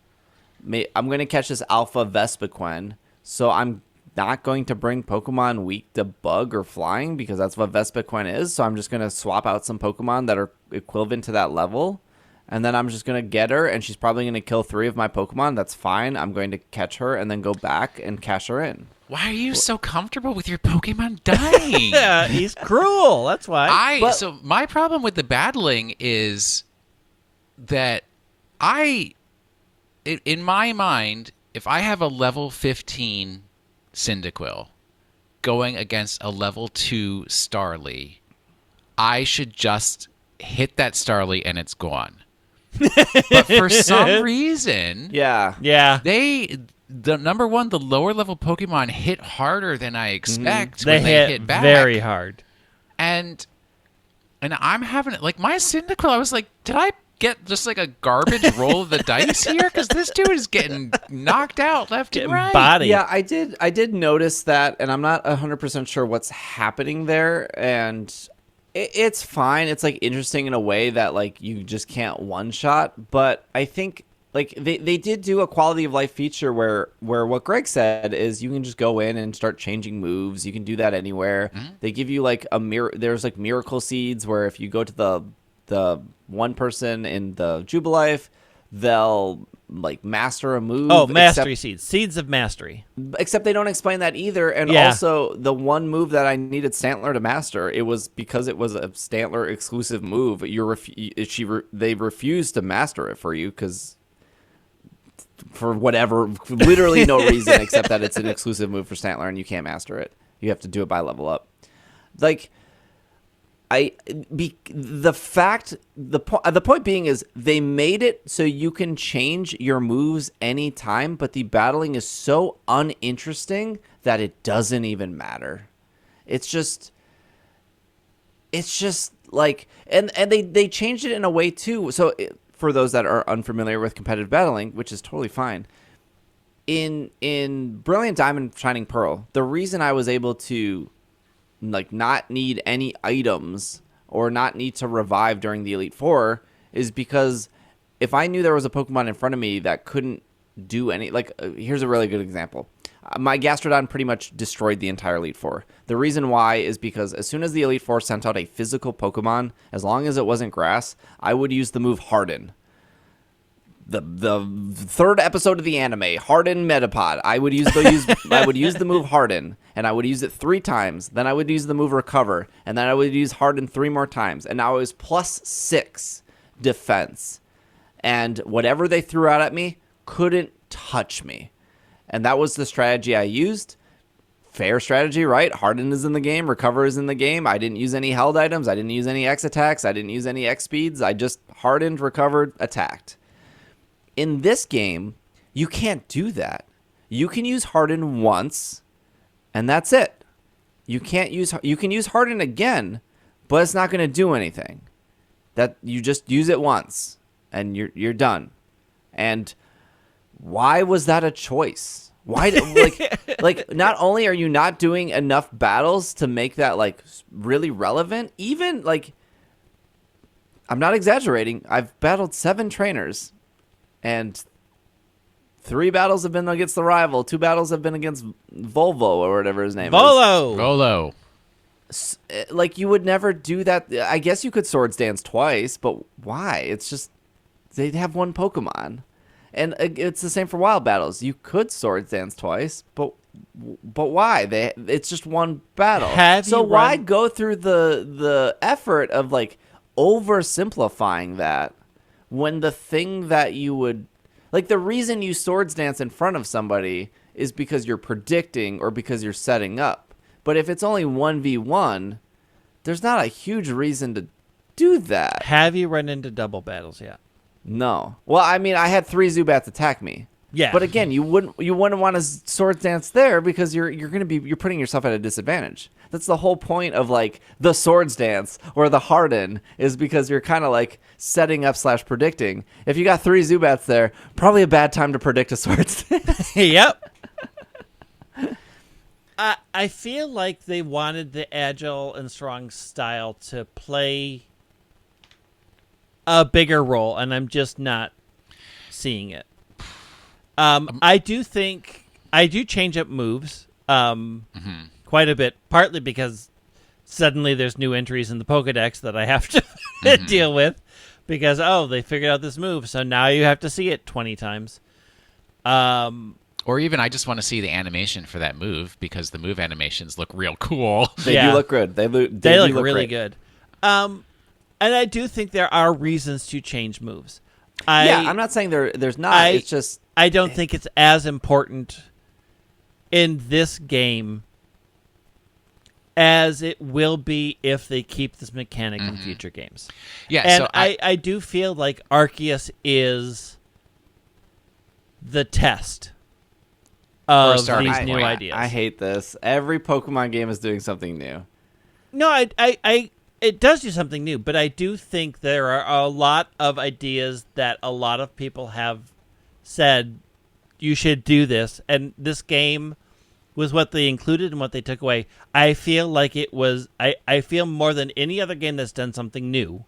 I'm going to catch this alpha Vespiquen, so I'm not going to bring Pokemon weak to bug or flying because that's what Vespiquen is. So I'm just going to swap out some Pokemon that are equivalent to that level. And then I'm just going to get her, and she's probably going to kill 3 of my Pokemon. That's fine. I'm going to catch her and then go back and cash her in. Why are you so comfortable with your Pokemon dying? Yeah, he's cruel. That's why. So my problem with the battling is that in my mind, if I have a level 15 Cyndaquil going against a level 2 Starly, I should just hit that Starly and it's gone. But for some reason, the number one, the lower level Pokemon hit harder than I expect when they hit back. Very hard. And I'm having it my Cyndaquil. I was like, did I get just a garbage roll of the dice here? Because this dude is getting knocked out left and right. Body. Yeah, I did notice that, and I'm not 100% sure what's happening there. And it's fine. It's interesting in a way that you just can't one shot. But I think they did do a quality of life feature where what Greg said is you can just go in and start changing moves. You can do that anywhere. Mm-hmm. They give you there's miracle seeds where if you go to the one person in the Jubilife, they'll master a move. Oh, mastery seeds of mastery. Except they don't explain that either. And also the one move that I needed Stantler to master, it was because it was a Stantler exclusive move. They refused to master it for you because for literally no reason except that it's an exclusive move for Stantler and you can't master it. You have to do it by level up. The point being is they made it so you can change your moves anytime, but the battling is so uninteresting that it doesn't even matter. It's just and they changed it in a way too. So for those that are unfamiliar with competitive battling, which is totally fine, in Brilliant Diamond, Shining Pearl, the reason I was able to like not need any items or not need to revive during the Elite Four is because if I knew there was a Pokemon in front of me that couldn't do any, like, here's a really good example. My Gastrodon pretty much destroyed the entire Elite Four. The reason why is because as soon as the Elite Four sent out a physical Pokemon, as long as it wasn't grass, I would use the move Harden. The third episode of the anime, Harden Metapod. I would use the move Harden, and I would use it 3 times. Then I would use the move Recover, and then I would use Harden 3 more times. And now it was +6 defense. And whatever they threw out at me couldn't touch me. And that was the strategy I used. Fair strategy, right? Harden is in the game. Recover is in the game. I didn't use any held items. I didn't use any X attacks. I didn't use any X speeds. I just hardened, recovered, attacked. In this game, you can't do that. You can use Harden once, and that's it. You can use Harden again, but it's not going to do anything. That you just use it once, and you're done. And why was that a choice? Why like not only are you not doing enough battles to make that like really relevant, even like I'm not exaggerating. I've battled 7 trainers. And 3 battles have been against the rival. 2 battles have been against Volvo or whatever his name is. Volo. Like, you would never do that. I guess you could Swords Dance twice, but why? It's just, they'd have 1 Pokemon. And it's the same for wild battles. You could Swords Dance twice, but why? It's just 1 battle. So why go through the effort of, like, oversimplifying that? When the thing that you would... Like, the reason you Swords Dance in front of somebody is because you're predicting or because you're setting up. But if it's only 1v1, there's not a huge reason to do that. Have you run into double battles yet? No. Well, I mean, I had 3 Zubats attack me. Yeah. But again, you wouldn't want to Swords Dance there because you're putting yourself at a disadvantage. That's the whole point of like the Swords Dance or the Harden is because you're kind of like setting up / predicting. If you got 3 Zubats there, probably a bad time to predict a Swords Dance. Yep. I feel like they wanted the agile and strong style to play a bigger role, and I'm just not seeing it. I do change up moves quite a bit, partly because suddenly there's new entries in the Pokedex that I have to deal with because, they figured out this move, so now you have to see it 20 times. Or even I just want to see the animation for that move because the move animations look real cool. They do look good. They look really good. And I do think there are reasons to change moves. I'm not saying there's not. It's just... I don't think it's as important in this game as it will be if they keep this mechanic in future games. Yeah, and so I do feel like Arceus is the test of these new ideas. I hate this. Every Pokemon game is doing something new. No, it does do something new, but I do think there are a lot of ideas that a lot of people have said you should do this, and this game was what they included and what they took away. I feel like it was... I feel more than any other game that's done something new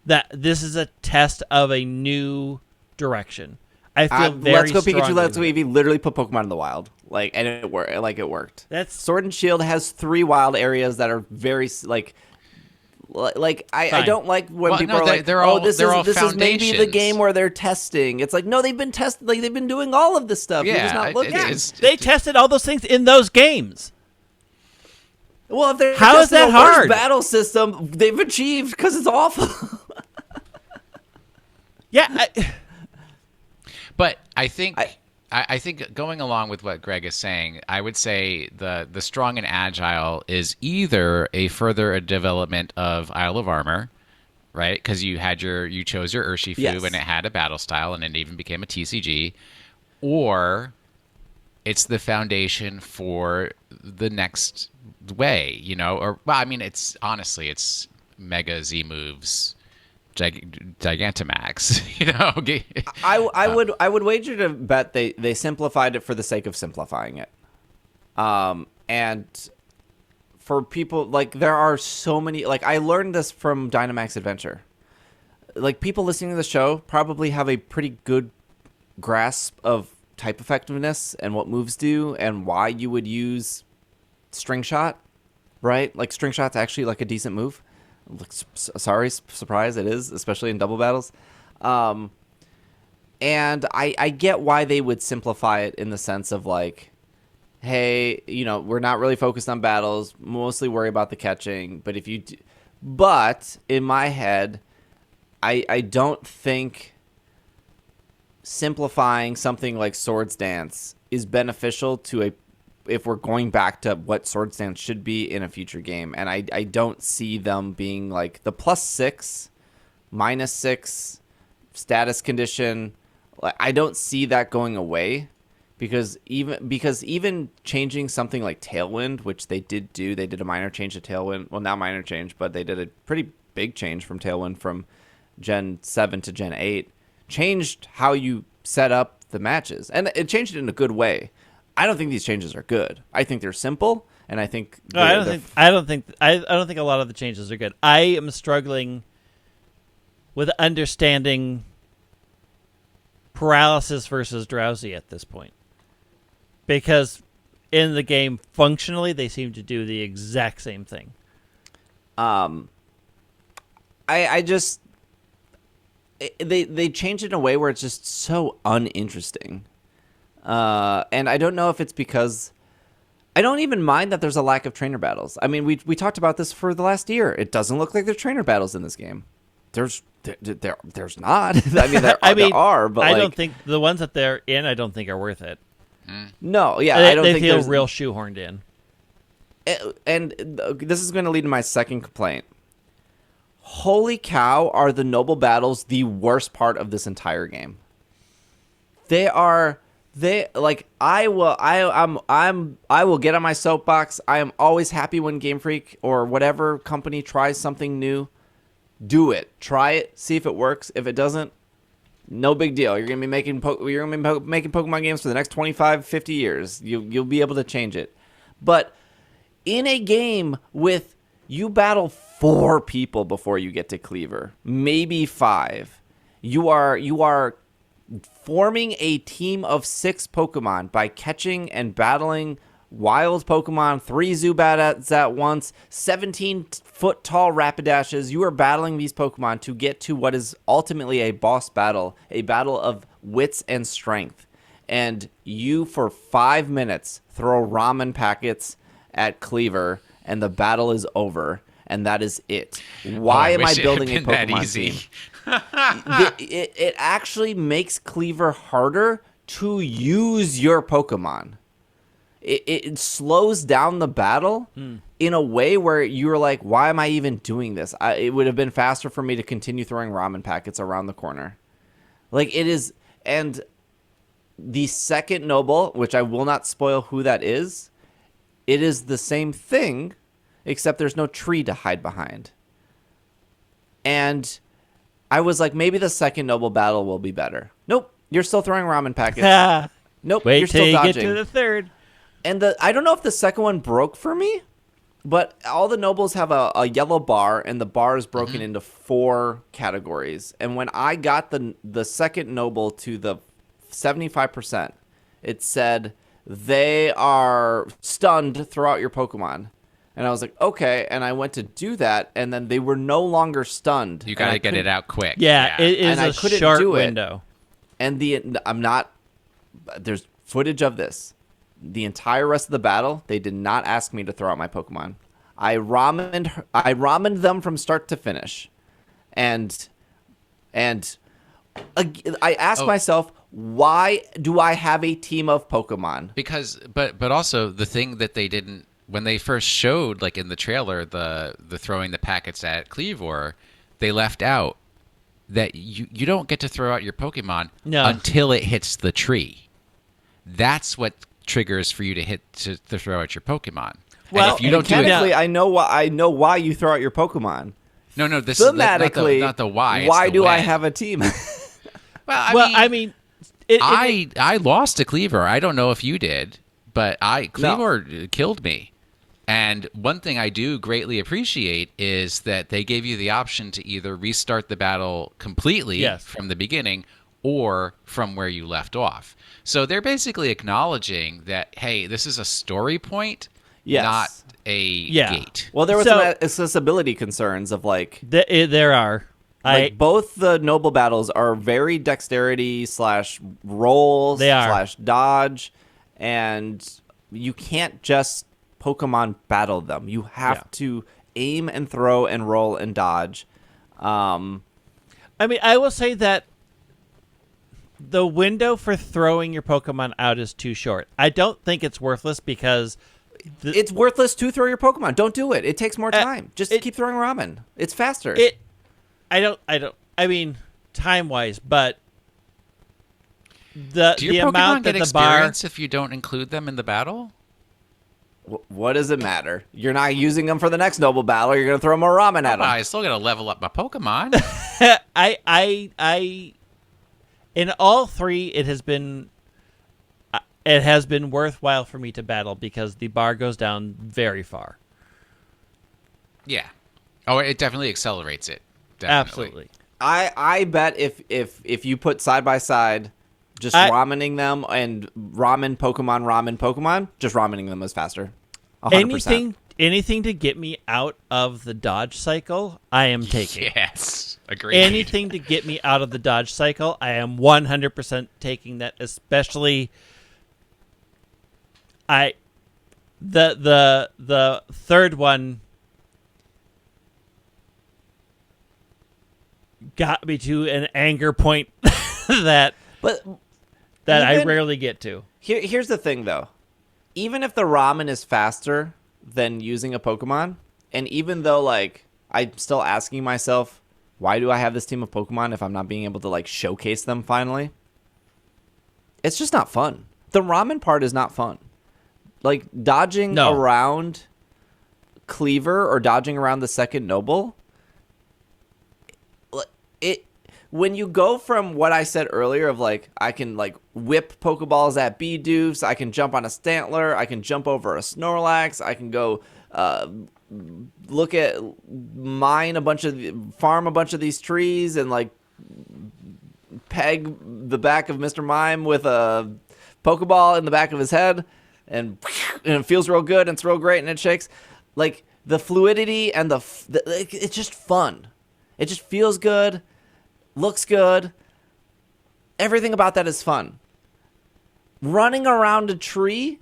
that this is a test of a new direction. I feel very Let's Go Pikachu, strongly Let's Go with it. Eevee literally put Pokemon in the wild. And it worked. That's Sword and Shield has 3 wild areas that are very I don't like when people are like, this is maybe the game where they're testing. It's like, no, they've been testing. Like, they've been doing all of this stuff. You're just not looking. They tested all those things in those games. Well, if they're how is that hard? Battle system they've achieved because it's awful. Yeah, but I think going along with what Greg is saying, I would say the strong and agile is either a further development of Isle of Armor, right? Because you chose your Urshifu Yes. and it had a battle style and it even became a TCG, or it's the foundation for the next way, Or it's Mega Z moves Gigantamax. I would wager to bet they simplified it for the sake of simplifying it. And for people, like, there are so many, like, I learned this from Dynamax Adventure. Like, people listening to the show probably have a pretty good grasp of type effectiveness and what moves do and why you would use String Shot, right? Like, String Shot's actually, like, a decent move. Sorry, surprise, it is, especially in double battles. And I get why they would simplify it in the sense of, like, hey, we're not really focused on battles, mostly worry about the catching. But but in my head, I don't think simplifying something like Swords Dance is beneficial to if we're going back to what Swords Dance should be in a future game. And I don't see them being like the +6, -6 status condition. I don't see that going away. Because even changing something like Tailwind, which they did do, they did a minor change to Tailwind. Well, not minor change, but they did a pretty big change from Tailwind from Gen 7 to Gen 8. Changed how you set up the matches, and it changed it in a good way. I don't think these changes are good. I think they're simple, and I think I don't think a lot of the changes are good. I am struggling with understanding paralysis versus drowsy at this point. Because in the game, functionally, they seem to do the exact same thing. They changed it in a way where it's just so uninteresting. And I don't know if it's because I don't even mind that there's a lack of trainer battles. I mean, we talked about this for the last year. It doesn't look like there's trainer battles in this game. There's not. I mean, there are, but I don't think the ones that they're in, I don't think are worth it. No, yeah, I don't think they feel real shoehorned in. And this is going to lead to my second complaint. Holy cow, are the noble battles the worst part of this entire game? I will get on my soapbox. I am always happy when Game Freak or whatever company tries something new. Do it. Try it. See if it works. If it doesn't, no big deal. You're gonna be making Pokemon games for the next 25, 50 years. You'll be able to change it. But in a game with you battle 4 people before you get to Kleavor, maybe 5. You are forming a team of 6 Pokemon by catching and battling wild Pokemon, 3 Zubats at once, 17-foot-tall Rapidashes. You are battling these Pokemon to get to what is ultimately a boss battle, a battle of wits and strength. And you, for 5 minutes, throw ramen packets at Kleavor, and the battle is over, and that is it. Why am I building a Pokemon team? It actually makes Kleavor harder to use your Pokemon. It slows down the battle in a way where you're like, why am I even doing this? It would have been faster for me to continue throwing ramen packets around the corner. Like, it is. And the second noble, which I will not spoil who that is, it is the same thing, except there's no tree to hide behind. And I was like, maybe the second noble battle will be better. Nope. You're still throwing ramen packets. Nope. Wait you're still till you dodging. get to the third. And I don't know if the second one broke for me, but all the nobles have a yellow bar, and the bar is broken into 4 categories. And when I got the second noble to the 75%, it said they are stunned throughout your Pokemon. And I was like, okay. And I went to do that, and then they were no longer stunned. You got to get it out quick. Yeah. It is and a I couldn't short do window. And there's footage of this. The entire rest of the battle, they did not ask me to throw out my Pokemon. I ramened them from start to finish. And I asked myself, why do I have a team of Pokemon? Because, but also the thing that they didn't, when they first showed, like in the trailer, the throwing the packets at Kleavor, they left out that you don't get to throw out your Pokemon until it hits the tree. That's what triggers for you to throw out your Pokemon. Well, and if you don't do it, I know why you throw out your Pokemon. No, this thematically, is not the why. It's why the do I when. have a team? I mean, it, I lost to Kleavor. I don't know if you did, but Kleavor killed me. And one thing I do greatly appreciate is that they gave you the option to either restart the battle completely from the beginning or from where you left off. So they're basically acknowledging that, hey, this is a story point, not a gate. Well, there was some accessibility concerns of like... There are. Both the noble battles are very dexterity / roll / dodge, and you can't just Pokemon battle them. You have to aim and throw and roll and dodge. I mean, I will say that the window for throwing your Pokemon out is too short. I don't think it's worthless because... it's worthless to throw your Pokemon. Don't do it. It takes more time. Just keep throwing ramen. It's faster. I mean, time-wise, but do your Pokemon amount get that the experience if you don't include them in the battle? What does it matter? You're not using them for the next noble battle. You're going to throw more ramen at them. I still got to level up my Pokemon. I in all three, it has been worthwhile for me to battle because the bar goes down very far. Yeah. Oh, it definitely accelerates it. Definitely. Absolutely. I bet if you put side by side, just ramening them and ramen Pokemon, just ramening them is faster. 100%. Anything to get me out of the dodge cycle, I am taking. Yes, agreed. Anything to get me out of the dodge cycle, I am 100% taking that. Especially, the third one got me to an anger point that I rarely get to. Here's the thing, though. Even if the ramen is faster than using a Pokemon, and even though, like, I'm still asking myself, why do I have this team of Pokemon if I'm not being able to, like, showcase them finally? It's just not fun. The ramen part is not fun. Like, dodging around Kleavor or dodging around the second Noble... When you go from what I said earlier of, like, I can, like, whip Pokeballs at Bidoofs, I can jump on a Stantler, I can jump over a Snorlax, I can go farm a bunch of these trees and, like, peg the back of Mr. Mime with a Pokeball in the back of his head, and it feels real good, and it's real great, and it shakes. Like, the fluidity and it's just fun. It just feels good. Looks good. Everything about that is fun. Running around a tree,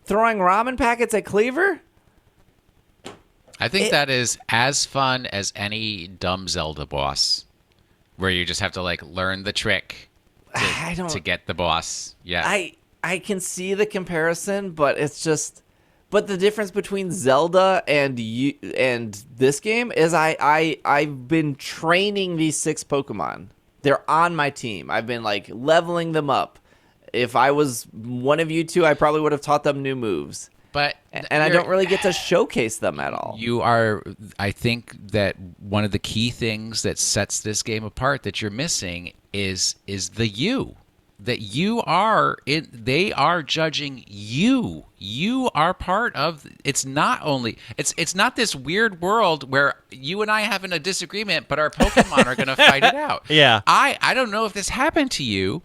throwing ramen packets at Kleavor? I think that is as fun as any dumb Zelda boss, where you just have to, like, learn the trick to get the boss. Yeah. I can see the comparison, but it's just... But the difference between Zelda and this game is I've been training these 6 Pokemon. They're on my team. I've been, like, leveling them up. If I was one of you two, I probably would have taught them new moves. But and I don't really get to showcase them at all. I think that one of the key things that sets this game apart that you're missing is the you. That you are they are judging you. You are part of it's not this weird world where you and I having a disagreement, but our Pokemon are gonna fight it out. Yeah. I don't know if this happened to you,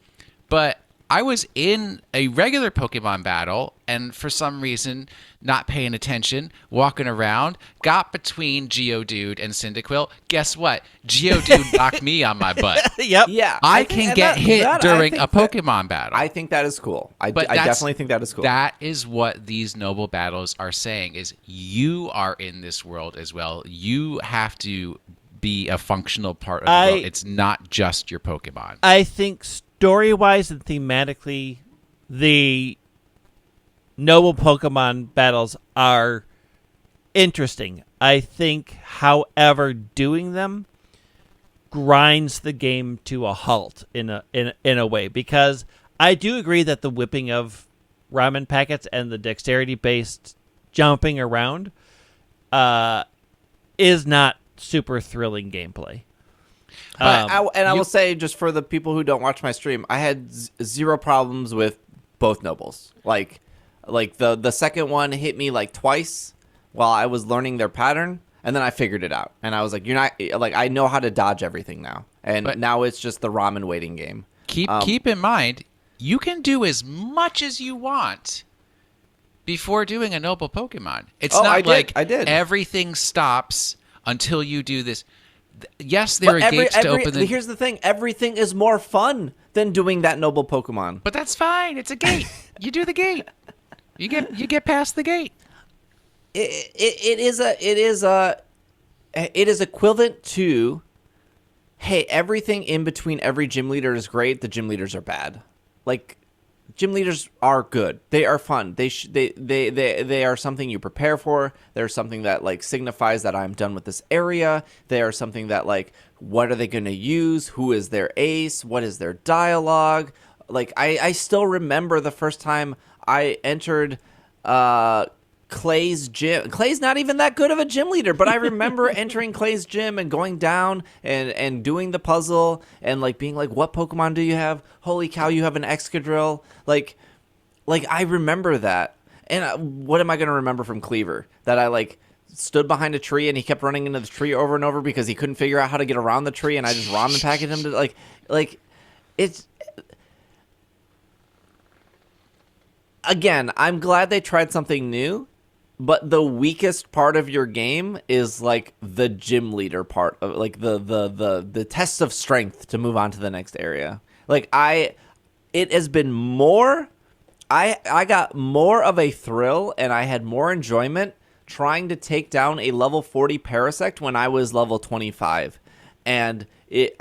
but I was in a regular Pokemon battle and for some reason not paying attention, walking around, got between Geodude and Cyndaquil. Guess what? Geodude knocked me on my butt. Yep. Yeah. I can get hit during a Pokemon battle. I think that is cool. I definitely think that is cool. That is what these noble battles are saying is you are in this world as well. You have to be a functional part of the world. It's not just your Pokemon. I think story-wise and thematically, the noble Pokemon battles are interesting. I think, however, doing them grinds the game to a halt in a way, because I do agree that the whipping of ramen packets and the dexterity-based jumping around is not super thrilling gameplay. But I will say, just for the people who don't watch my stream, I had zero problems with both nobles. Like the second one hit me like twice while I was learning their pattern, and then I figured it out. And I was like, you're not like, I know how to dodge everything now. And now it's just the ramen waiting game. Keep in mind, you can do as much as you want before doing a noble Pokemon. It's not like everything stops until you do this. Yes, there are gates to open. Here's the thing: everything is more fun than doing that noble Pokemon. But that's fine. It's a gate. You do the gate. You get past the gate. It is equivalent to, hey, everything in between every gym leader is great. The gym leaders are bad. Like, gym leaders are good. They are fun. They are something you prepare for. They're something that like signifies that I'm done with this area. They are something that like, what are they going to use? Who is their ace? What is their dialogue? Like, I still remember the first time I entered Clay's gym. Clay's not even that good of a gym leader, but I remember entering Clay's gym and going down and doing the puzzle and like being like, what Pokemon do you have? Holy cow, you have an Excadrill. Like I remember that. And what am I going to remember from Kleavor? That I like stood behind a tree and he kept running into the tree over and over because he couldn't figure out how to get around the tree, and I just ramen packaged him to like it's. Again, I'm glad they tried something new. But the weakest part of your game is like the gym leader part of like the test of strength to move on to the next area. Like it has been more. I got more of a thrill and I had more enjoyment trying to take down a level 40 Parasect when I was level 25, and the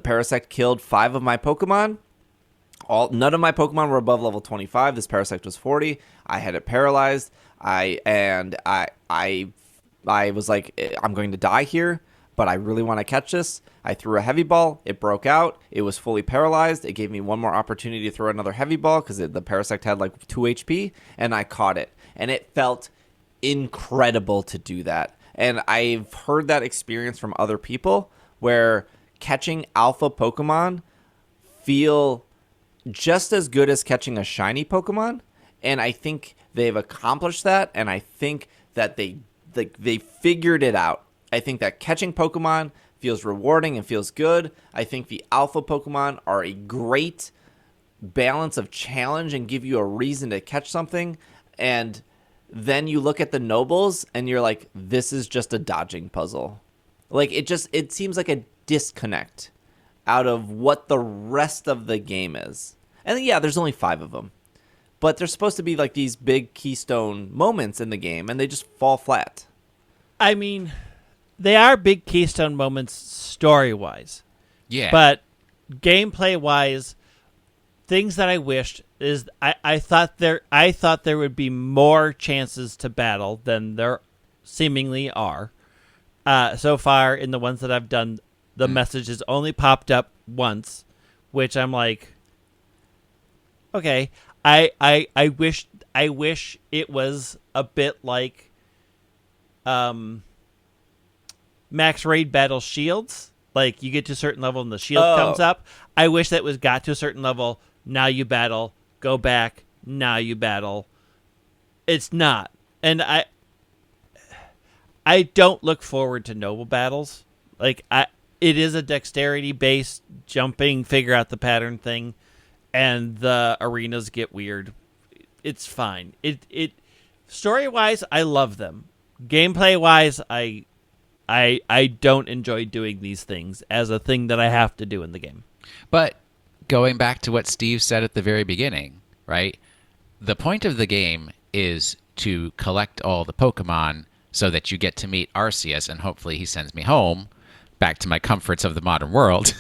Parasect killed 5 of my Pokemon. None of my Pokemon were above level 25. This Parasect was 40. I had it paralyzed. I was like, I'm going to die here, but I really want to catch this. I threw a heavy ball. It broke out. It was fully paralyzed. It gave me one more opportunity to throw another heavy ball because the Parasect had like 2 HP, and I caught it. And it felt incredible to do that. And I've heard that experience from other people where catching alpha Pokemon feel just as good as catching a shiny Pokemon, and I think they've accomplished that, and I think that they figured it out. I think that catching Pokemon feels rewarding and feels good. I think the alpha Pokemon are a great balance of challenge and give you a reason to catch something, and then you look at the nobles and you're like, this is just a dodging puzzle. Like, it seems like a disconnect out of what the rest of the game is. And yeah, there's only 5 of them. But they're supposed to be like these big keystone moments in the game, and they just fall flat. I mean, they are big keystone moments story-wise. Yeah. But gameplay-wise, things that I wished is I thought there would be more chances to battle than there seemingly are. So far, in the ones that I've done, the message has only popped up once, which I'm like, okay. I wish it was a bit like Max Raid Battle Shields. Like, you get to a certain level and the shield comes up. I wish that was got to a certain level. Now you battle. Go back. Now you battle. It's not. And I don't look forward to noble battles. Like, it is a dexterity-based jumping, figure out the pattern thing, and the arenas get weird. It's fine. It story-wise, I love them. Gameplay-wise, I don't enjoy doing these things as a thing that I have to do in the game. But going back to what Steve said at the very beginning, right? The point of the game is to collect all the Pokemon so that you get to meet Arceus, and hopefully he sends me home, back to my comforts of the modern world.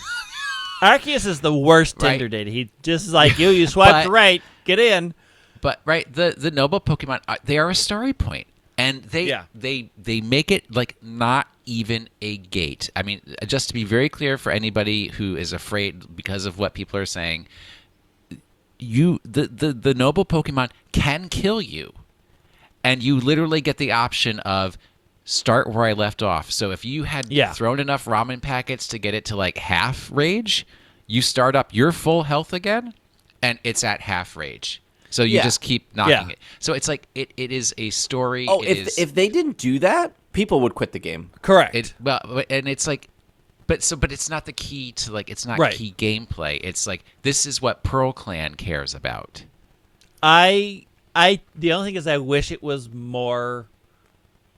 Arceus is the worst Tinder date. He just is like, you swiped right, get in. But, right, the noble Pokemon, they are a story point. And they make it like not even a gate. I mean, just to be very clear for anybody who is afraid because of what people are saying, the noble Pokemon can kill you. And you literally get the option of start where I left off. So if you had thrown enough ramen packets to get it to like half rage, you start up your full health again, and it's at half rage. So you just keep knocking it. So it's like it is a story. Oh, if they didn't do that, people would quit the game. Correct. And it's like, but it's not the key to like, it's not key gameplay. It's like, this is what Pearl Clan cares about. The only thing is I wish it was more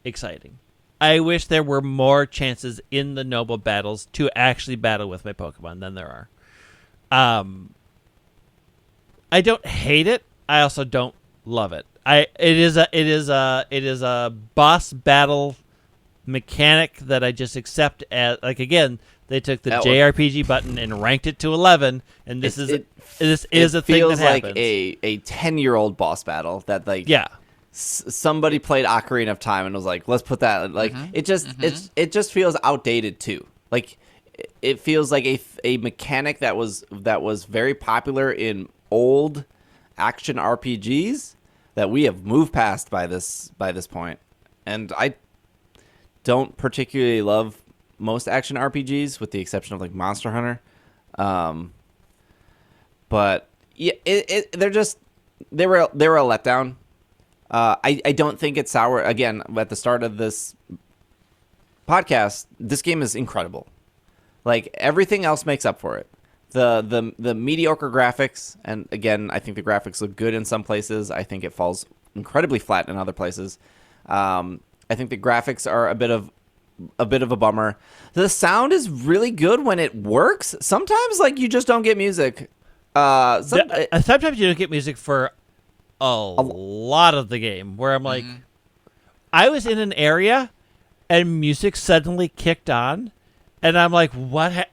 exciting. I wish there were more chances in the noble battles to actually battle with my Pokemon than there are. I don't hate it. I also don't love it. It is a boss battle mechanic that I just accept as, like, again, they took the JRPG button and ranked it to 11, and this is a thing that happens. It feels like a 10-year-old boss battle that, like, somebody played Ocarina of Time and was like, let's put that, like, it just feels outdated too. Like, it feels like a mechanic that was very popular in old action RPGs that we have moved past by this point. And I don't particularly love most action RPGs, with the exception of like Monster Hunter. But yeah, they were a letdown. I don't think it's sour. Again, at the start of this podcast, this game is incredible. Like, everything else makes up for it. The mediocre graphics, and again, I think the graphics look good in some places. I think it falls incredibly flat in other places. I think the graphics are a bit of a bummer. The sound is really good when it works. Sometimes, like, you just don't get music. Sometimes you don't get music for a lot of the game, where I'm like, I was in an area and music suddenly kicked on, and I'm like, what?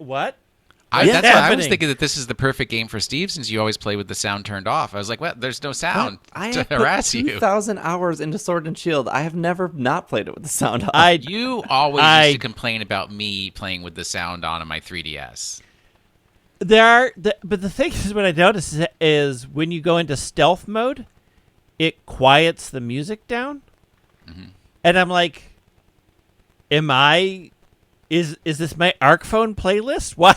That's why I was thinking that this is the perfect game for Steve, since you always play with the sound turned off. I was like, well, there's no sound to harass you. 2,000 hours into Sword and Shield. I have never not played it with the sound on. You always used to complain about me playing with the sound on my 3DS. But the thing is, what I notice is when you go into stealth mode, it quiets the music down, and I'm like, Is this my Arc phone playlist? Why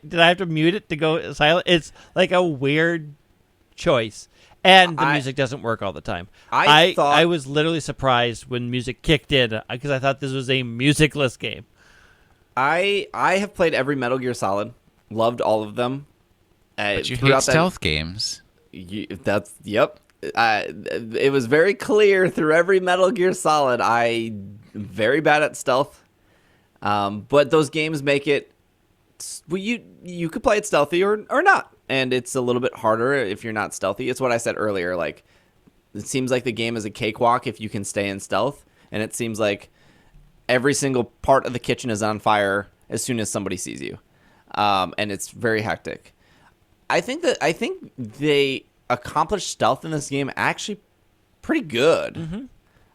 did I have to mute it to go silent? It's like a weird choice, and the music doesn't work all the time. I was literally surprised when music kicked in, because I thought this was a musicless game. I have played every Metal Gear Solid, loved all of them. But you hate stealth games. Yep. It was very clear through every Metal Gear Solid. I'm very bad at stealth. But those games make it, well, you could play it stealthy or not, and it's a little bit harder if you're not stealthy. It's what I said earlier. Like, it seems like the game is a cakewalk if you can stay in stealth, and it seems like every single part of the kitchen is on fire as soon as somebody sees you, and it's very hectic. I think they accomplished stealth in this game actually pretty good.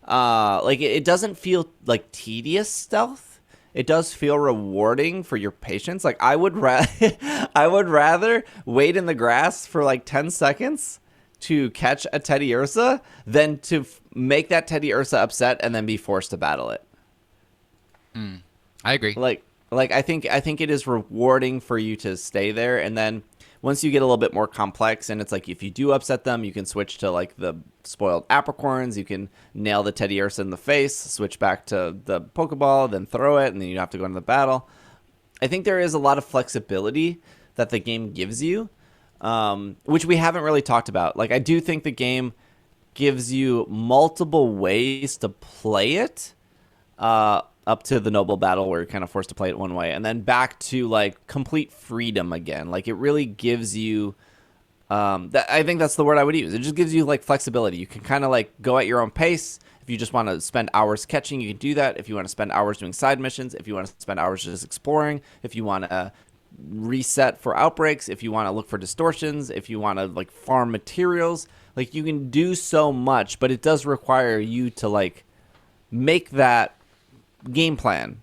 Like, it doesn't feel like tedious stealth. It does feel rewarding for your patience. Like, I would rather wait in the grass for like 10 seconds to catch a Teddy Ursa than to make that Teddy Ursa upset and then be forced to battle it. I agree. Like I think it is rewarding for you to stay there, and then once you get a little bit more complex, and it's like, if you do upset them, you can switch to like the spoiled apricorns. You can nail the Teddy Ursa in the face, switch back to the Pokeball, then throw it, and then you don't have to go into the battle. I think there is a lot of flexibility that the game gives you, which we haven't really talked about. Like, I do think the game gives you multiple ways to play it, up to the noble battle where you're kind of forced to play it one way, and then back to like complete freedom again. Like, it really gives you, I think that's the word I would use. It just gives you like flexibility. You can kind of like go at your own pace. If you just want to spend hours catching, you can do that. If you want to spend hours doing side missions, if you want to spend hours just exploring, if you want to reset for outbreaks, if you want to look for distortions, if you want to like farm materials, like, you can do so much, but it does require you to like make that game plan,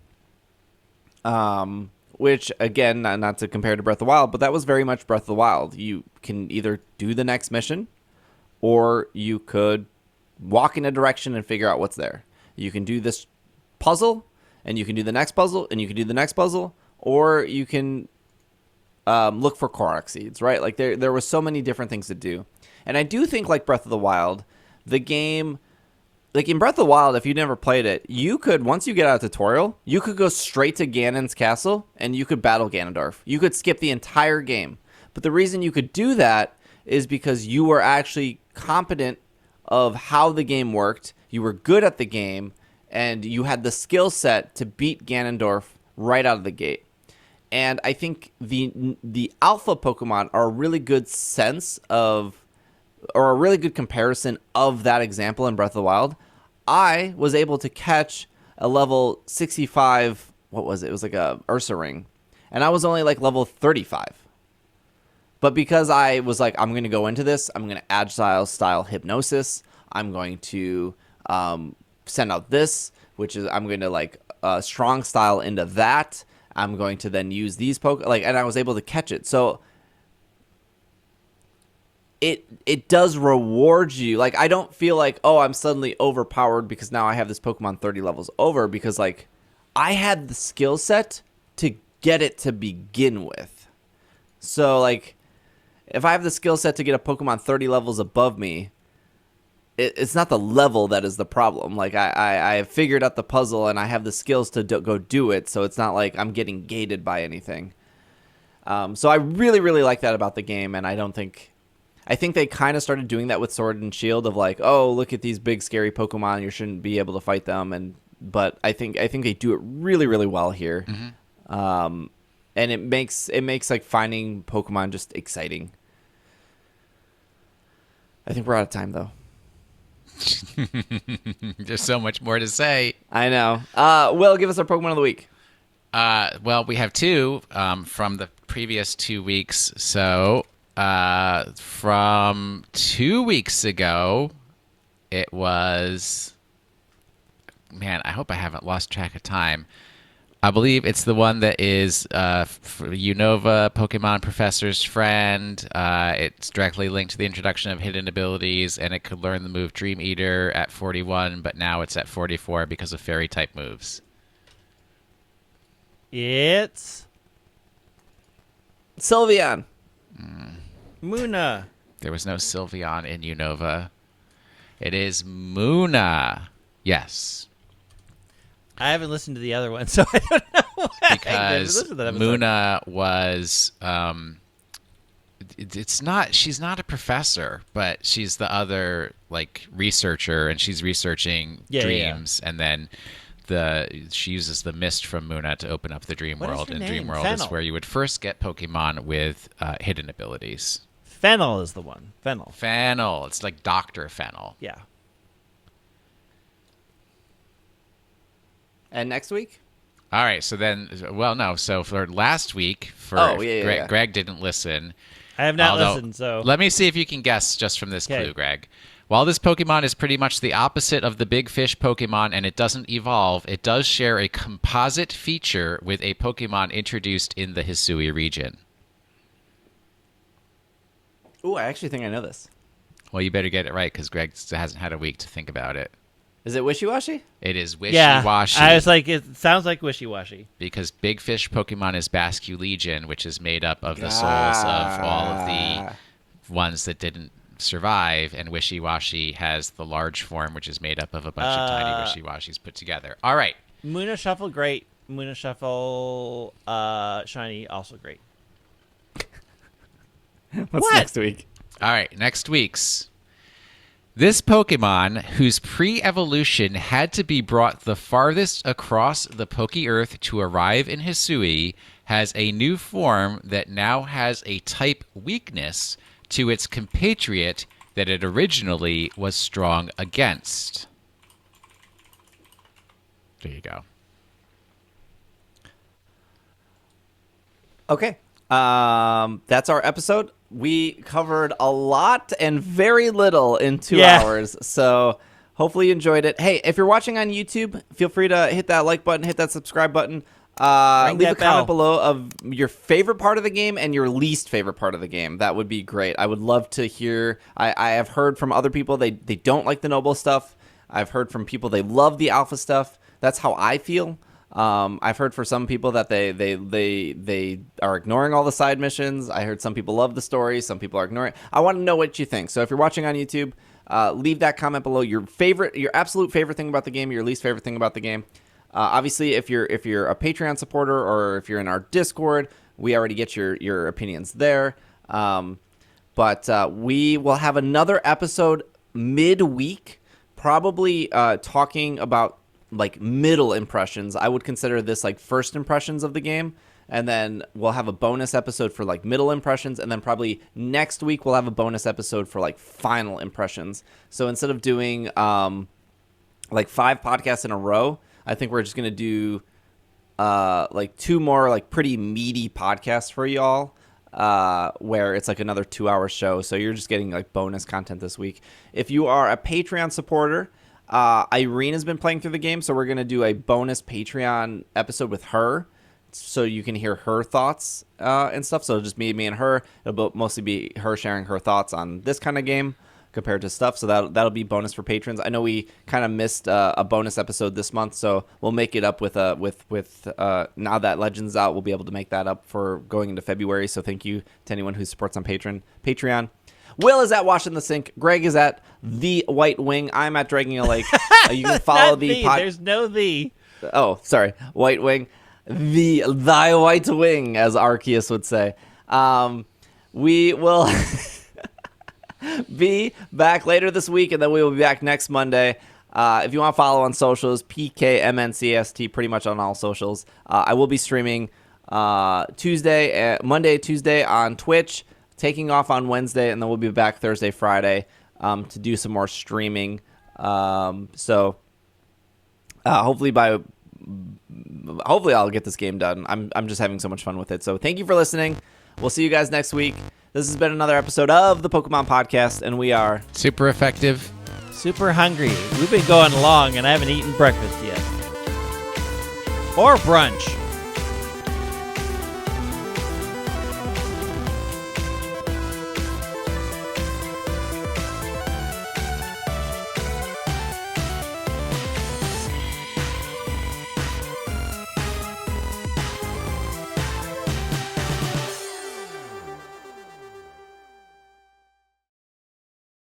which, again, not to compare to Breath of the Wild, but that was very much Breath of the Wild. You can either do the next mission, or you could walk in a direction and figure out what's there. You can do this puzzle, and you can do the next puzzle, and you can do the next puzzle, or you can look for Korok seeds, right? Like there was so many different things to do. And I do think, like Breath of the Wild, the game, like in Breath of the Wild, if you never played it, you could, once you get out of tutorial, you could go straight to Ganon's castle and you could battle Ganondorf. You could skip the entire game. But the reason you could do that is because you were actually competent of how the game worked. You were good at the game, and you had the skill set to beat Ganondorf right out of the gate. And I think the alpha Pokemon are a really good sense of, or a really good comparison of that example in Breath of the Wild. I was able to catch a level 65, what was it? It was like a Ursa ring. And I was only like level 35. But because I was like, I'm going to go into this, I'm going to Agile style hypnosis. I'm going to send out this, which is I'm going to like strong style into that. I'm going to then use these and I was able to catch it. So it does reward you. Like, I don't feel like, oh, I'm suddenly overpowered because now I have this Pokemon 30 levels over, because like I had the skill set to get it to begin with. So like if I have the skill set to get a Pokemon 30 levels above me, it's not the level that is the problem. Like I figured out the puzzle and I have the skills to go do it. So it's not like I'm getting gated by anything. So I really, really like that about the game. And I think they kind of started doing that with Sword and Shield of like, oh, look at these big scary Pokemon, you shouldn't be able to fight them. But I think they do it really, really well here. Mm-hmm. And it makes like finding Pokemon just exciting. I think we're out of time though. There's so much more to say. I know. Will, give us our Pokemon of the week. Well, we have two from the previous 2 weeks. So from 2 weeks ago, it was... Man, I hope I haven't lost track of time. I believe it's the one that is Unova, Pokemon Professor's Friend. It's directly linked to the introduction of hidden abilities, and it could learn the move Dream Eater at 41, but now it's at 44 because of Fairy-type moves. It's... Sylveon. Munna. There was no Sylveon in Unova. It is Munna. Yes. I haven't listened to the other one, so I don't know. Because Munna was, she's not a professor, but she's the other like researcher, and she's researching dreams, and then she uses the mist from Munna to open up the dream world, and dream world is where you would first get Pokemon with hidden abilities. Fennel is the one. Fennel. It's like Dr. Fennel. Yeah. And next week? All right, so then, well, no. So for last week, Greg didn't listen. I have not listened, so... Let me see if you can guess just from this clue, Greg. While this Pokemon is pretty much the opposite of the big fish Pokemon and it doesn't evolve, it does share a composite feature with a Pokemon introduced in the Hisui region. Ooh, I actually think I know this. Well, you better get it right, because Greg hasn't had a week to think about it. Is it Wishy-Washy? It is Wishy-Washy. Yeah, I was like, it sounds like Wishy-Washy. Because Big Fish Pokemon is Basque Legion, which is made up of the souls of all of the ones that didn't survive, and Wishy-Washy has the large form, which is made up of a bunch of tiny Wishy-Washies put together. All right. Munna Shuffle, great. Munna Shuffle, Shiny, also great. What's next week? All right, next week's. This Pokemon, whose pre-evolution had to be brought the farthest across the Poke-Earth to arrive in Hisui, has a new form that now has a type weakness to its compatriot that it originally was strong against. There you go. Okay. That's our episode. We covered a lot and very little in 2 hours, so hopefully you enjoyed it. Hey, if you're watching on YouTube, feel free to hit that like button, hit that subscribe button. Leave a comment below of your favorite part of the game and your least favorite part of the game. That would be great. I would love to hear. I have heard from other people they don't like the noble stuff. I've heard from people they love the alpha stuff. That's how I feel. I've heard for some people that they are ignoring all the side missions. I heard some people love the story, some people are ignoring it. I want to know what you think. So if you're watching on YouTube, leave that comment below. Your absolute favorite thing about the game, your least favorite thing about the game. Obviously, if you're a Patreon supporter or if you're in our Discord, we already get your opinions there. But we will have another episode midweek, probably talking about like middle impressions. I would consider this like first impressions of the game, and then we'll have a bonus episode for like middle impressions, and then probably next week we'll have a bonus episode for like final impressions. So instead of doing like 5 podcasts in a row, I think we're just gonna do like 2 more like pretty meaty podcasts for y'all, where it's like another 2-hour show. So you're just getting like bonus content this week. If you are a Patreon supporter, Irene has been playing through the game, so we're going to do a bonus Patreon episode with her so you can hear her thoughts and stuff. So just me and her. It'll mostly be her sharing her thoughts on this kind of game compared to stuff. So that'll be bonus for patrons. I know we kind of missed a bonus episode this month, so we'll make it up with now that Legends out, we'll be able to make that up for going into February. So thank you to anyone who supports on Patreon. Will is at Washing the Sink. Greg is at The White Wing. I'm at Dragging a Lake. You can follow the podcast. There's no the. Oh, sorry. White Wing. Thy White Wing, as Arceus would say. We will be back later this week, and then we will be back next Monday. If you want to follow on socials, PKMNcast, pretty much on all socials. I will be streaming Monday, Tuesday on Twitch, taking off on Wednesday, and then we'll be back Thursday, Friday to do some more streaming. So hopefully I'll get this game done. I'm just having so much fun with it. So thank you for listening. We'll see you guys next week. This has been another episode of the Pokemon Podcast, and we are super effective, super hungry. We've been going long, and I haven't eaten breakfast yet. Or brunch.